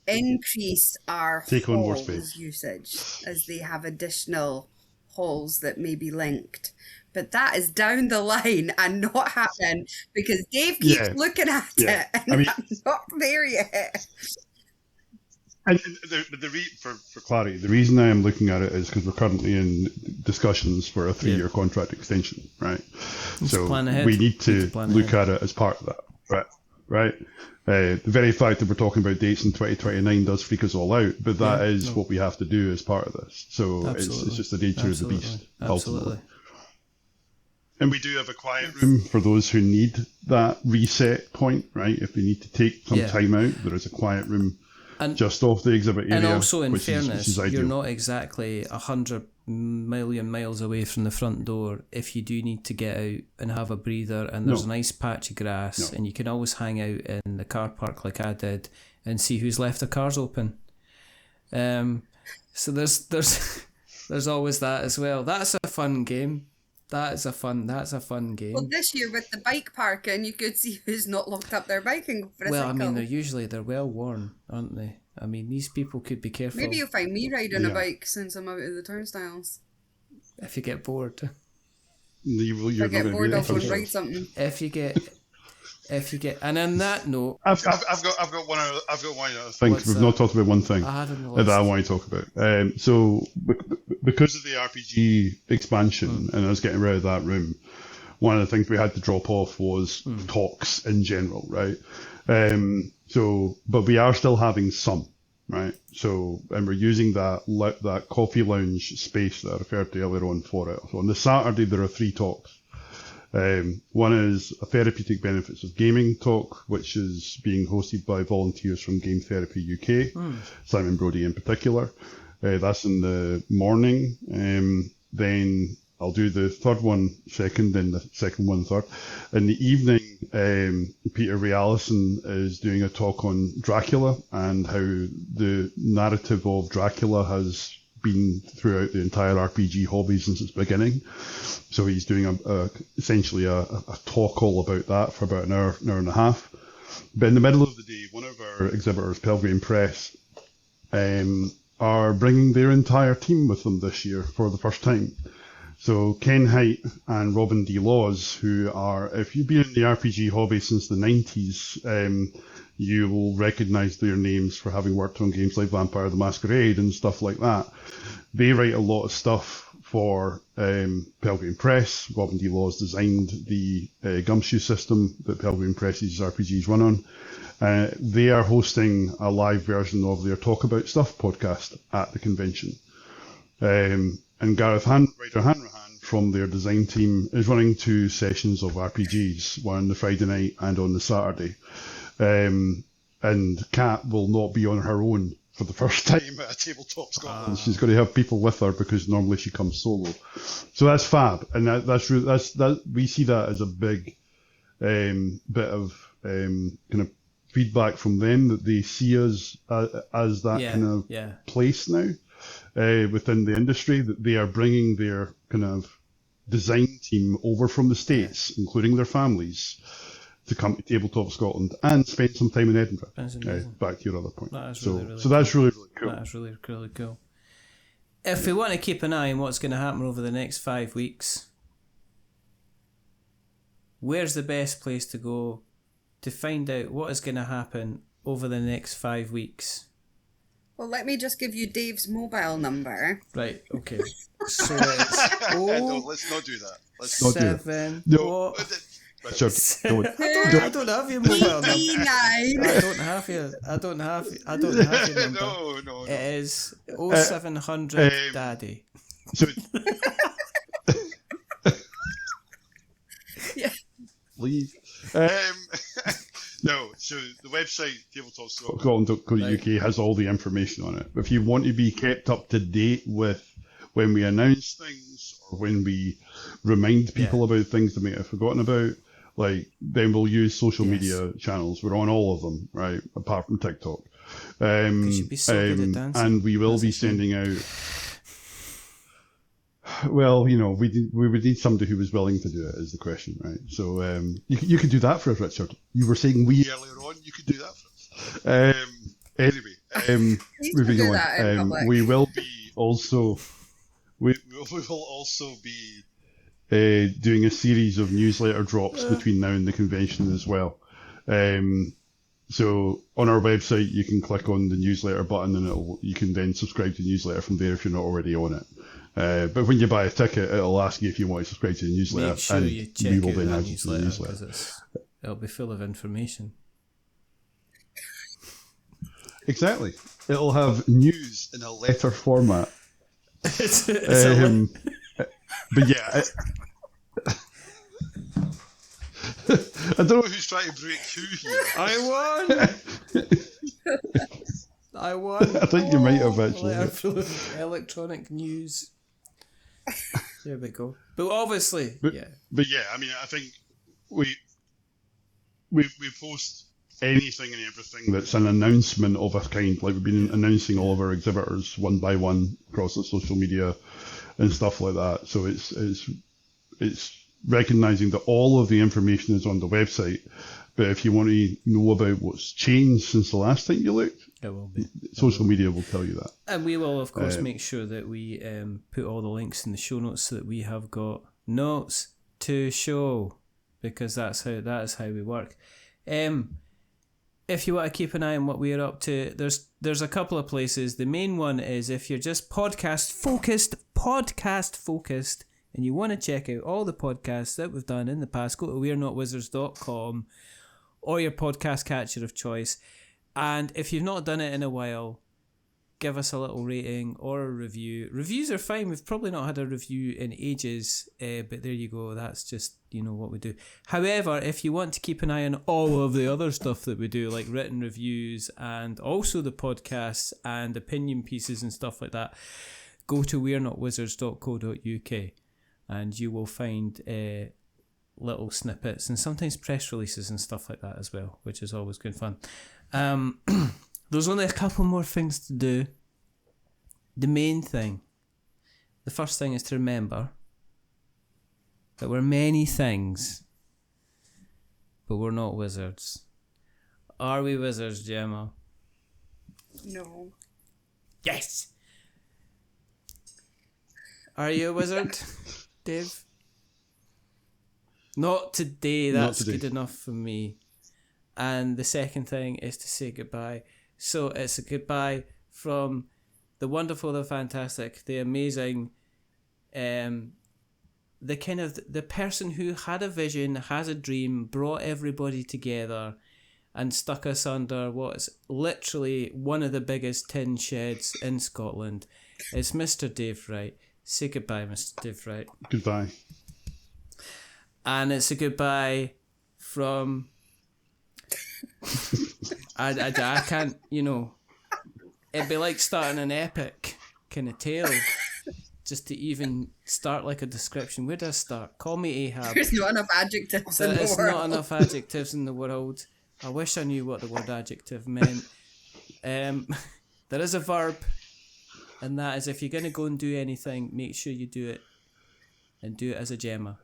Speaker 3: increase our halls usage as they have additional halls that may be linked. But that is down the line and not happening because Dave keeps looking at it and I'm not there yet.
Speaker 4: And for clarity, the reason I am looking at it is because we're currently in discussions for a 3-year contract extension, right? So we need to look at it as part of that, right? The very fact that we're talking about dates in 2029 does freak us all out, but that is what we have to do as part of this. So it's just the nature of the beast, ultimately. And we do have a quiet room for those who need that reset point, right? If they need to take some time out, there is a quiet room just off the exhibit area.
Speaker 2: And also, in fairness, you're not exactly 100 million miles away from the front door if you do need to get out and have a breather and there's a nice patch of grass and you can always hang out in the car park like I did and see who's left their cars open. So there's always that as well. That's a fun game. That's a fun game.
Speaker 3: Well, this year with the bike parking, you could see who's not locked up their bike and go for a cycle.
Speaker 2: I mean, they're well worn, aren't they? I mean, these people could be careful.
Speaker 3: Maybe you'll find me riding a bike since I'm out of the turnstiles.
Speaker 2: If you get bored.
Speaker 3: If I get bored, I'll go and ride something.
Speaker 2: If you get, and on that note,
Speaker 4: I've got one other thing. We've not talked about one thing that I want to talk about. So because of the RPG expansion and us getting rid of that room, one of the things we had to drop off was talks in general, right? But we are still having some, right? So, and we're using that coffee lounge space that I referred to earlier on for it. So on the Saturday, there are 3 talks. One is a therapeutic benefits of gaming talk, which is being hosted by volunteers from Game Therapy UK, Simon Brodie in particular. That's in the morning. Then I'll do the third one second, then the second one third. In the evening, Peter Riallison is doing a talk on Dracula and how the narrative of Dracula has been throughout the entire RPG hobby since its beginning. So he's doing essentially a talk all about that for about an hour and a half. But in the middle of the day, one of our exhibitors, Pelgrane Press, are bringing their entire team with them this year for the first time. So Ken Height and Robin D. Laws, who are, if you've been in the RPG hobby since the 90s, you will recognise their names for having worked on games like Vampire the Masquerade and stuff like that. They write a lot of stuff for Pelgrane Press. Robin D. Laws designed the Gumshoe system that Pelgrane Press's RPGs run on. They are hosting a live version of their Talk About Stuff podcast at the convention. And Gareth Writer Hanrahan from their design team is running 2 sessions of RPGs, one on the Friday night and on the Saturday. And Kat will not be on her own for the first time at a Tabletop Scotland. She's going to have people with her because normally she comes solo. So that's fab, and that's we see that as a big bit of kind of feedback from them, that they see us as that kind of place now within the industry, that they are bringing their kind of design team over from the States, including their families, to come to Tabletop Scotland and spend some time in Edinburgh. Back to your other point. So that's really, really cool.
Speaker 2: That's really, really cool. If we want to keep an eye on what's going to happen over the next 5 weeks, where's the best place to go to find out what is going to happen over the next 5 weeks?
Speaker 3: Well, let me just give you Dave's mobile number.
Speaker 2: Right, okay. So it's
Speaker 5: No, let's not do that. Let's
Speaker 4: not do that.
Speaker 2: 7.
Speaker 4: No. Richard,
Speaker 2: I don't have your mobile number. I don't have your number.
Speaker 5: No.
Speaker 2: It is 0700 Daddy.
Speaker 4: So, please.
Speaker 5: No, so the website Tabletop
Speaker 4: Scotland.co.uk has all the information on it. If you want to be kept up to date with when we announce things or when we remind people about things they may have forgotten about, then we'll use social media channels. We're on all of them, right? Apart from TikTok.
Speaker 2: You'd be so good at dancing.
Speaker 4: And we will be sending out. Well, we would need somebody who was willing to do it, is the question, right? So you could do that for us, Richard. You were saying earlier on, you could do that for us. Anyway, moving on. We will be also. We will also be doing a series of newsletter drops between now and the convention as well. So on our website, you can click on the newsletter button and you can then subscribe to the newsletter from there if you're not already on it. But when you buy a ticket, it'll ask you if you want to subscribe to the newsletter.
Speaker 2: Make sure you check out that newsletter because it'll be full of information.
Speaker 4: Exactly. It'll have news in a letter format. But yeah, I don't know who's trying to break who here.
Speaker 2: I won.
Speaker 4: I think you might have actually.
Speaker 2: Electronic news. There we go. But obviously,
Speaker 5: But yeah, I mean, I think we post
Speaker 4: anything and everything that's an announcement of a kind. Like we've been announcing all of our exhibitors one by one across the social media and stuff like that. So it's recognising that all of the information is on the website. But if you want to know about what's changed since the last time you looked,
Speaker 2: it will be.
Speaker 4: Social media will tell you that.
Speaker 2: And we will, of course, make sure that we put all the links in the show notes so that we have got notes to show, because that is how we work. If you want to keep an eye on what we are up to, there's a couple of places. The main one is if you're just podcast focused, and you want to check out all the podcasts that we've done in the past, go to we'renotwizards.com or your podcast catcher of choice. And if you've not done it in a while, give us a little rating or a review. Reviews are fine. We've probably not had a review in ages, but there you go. That's just, what we do. However, if you want to keep an eye on all of the other stuff that we do, like written reviews and also the podcasts and opinion pieces and stuff like that, go to we'renotwizards.co.uk and you will find little snippets and sometimes press releases and stuff like that as well, which is always good fun. There's only a couple more things to do. The main thing, the first thing is to remember that we're many things, but we're not wizards. Are we wizards, Gemma?
Speaker 3: No.
Speaker 2: Yes! Are you a wizard, Dave? Not today, that's good enough for me. And the second thing is to say goodbye. So it's a goodbye from the wonderful, the fantastic, the amazing, the person who had a vision, has a dream, brought everybody together and stuck us under what's literally one of the biggest tin sheds in Scotland. It's Mr. Dave Wright. Say goodbye, Mr. Dave Wright.
Speaker 4: Goodbye.
Speaker 2: And it's a goodbye from... I can't, it'd be like starting an epic kind of tale just to even start like a description. Where do I start? Call me Ahab.
Speaker 3: There's not enough adjectives in the world.
Speaker 2: There's not enough adjectives in the world. I wish I knew what the word adjective meant. There is a verb, and that is if you're going to go and do anything, make sure you do it, and do it as a Gemma.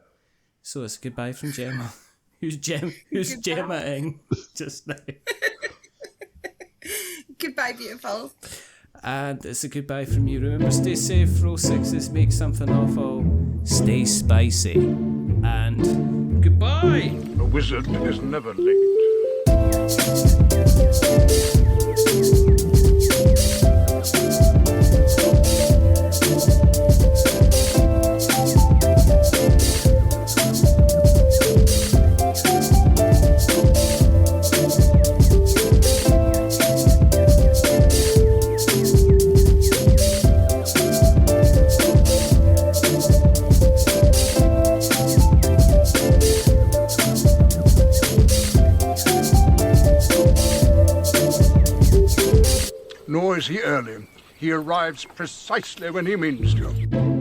Speaker 2: So it's goodbye from Gemma. Who's Gemma-ing just now?
Speaker 3: Goodbye, beautiful.
Speaker 2: And it's a goodbye from you. Remember, stay safe, roll sixes, make something awful, stay spicy, and goodbye.
Speaker 6: A wizard is never late. Nor is he early. He arrives precisely when he means to.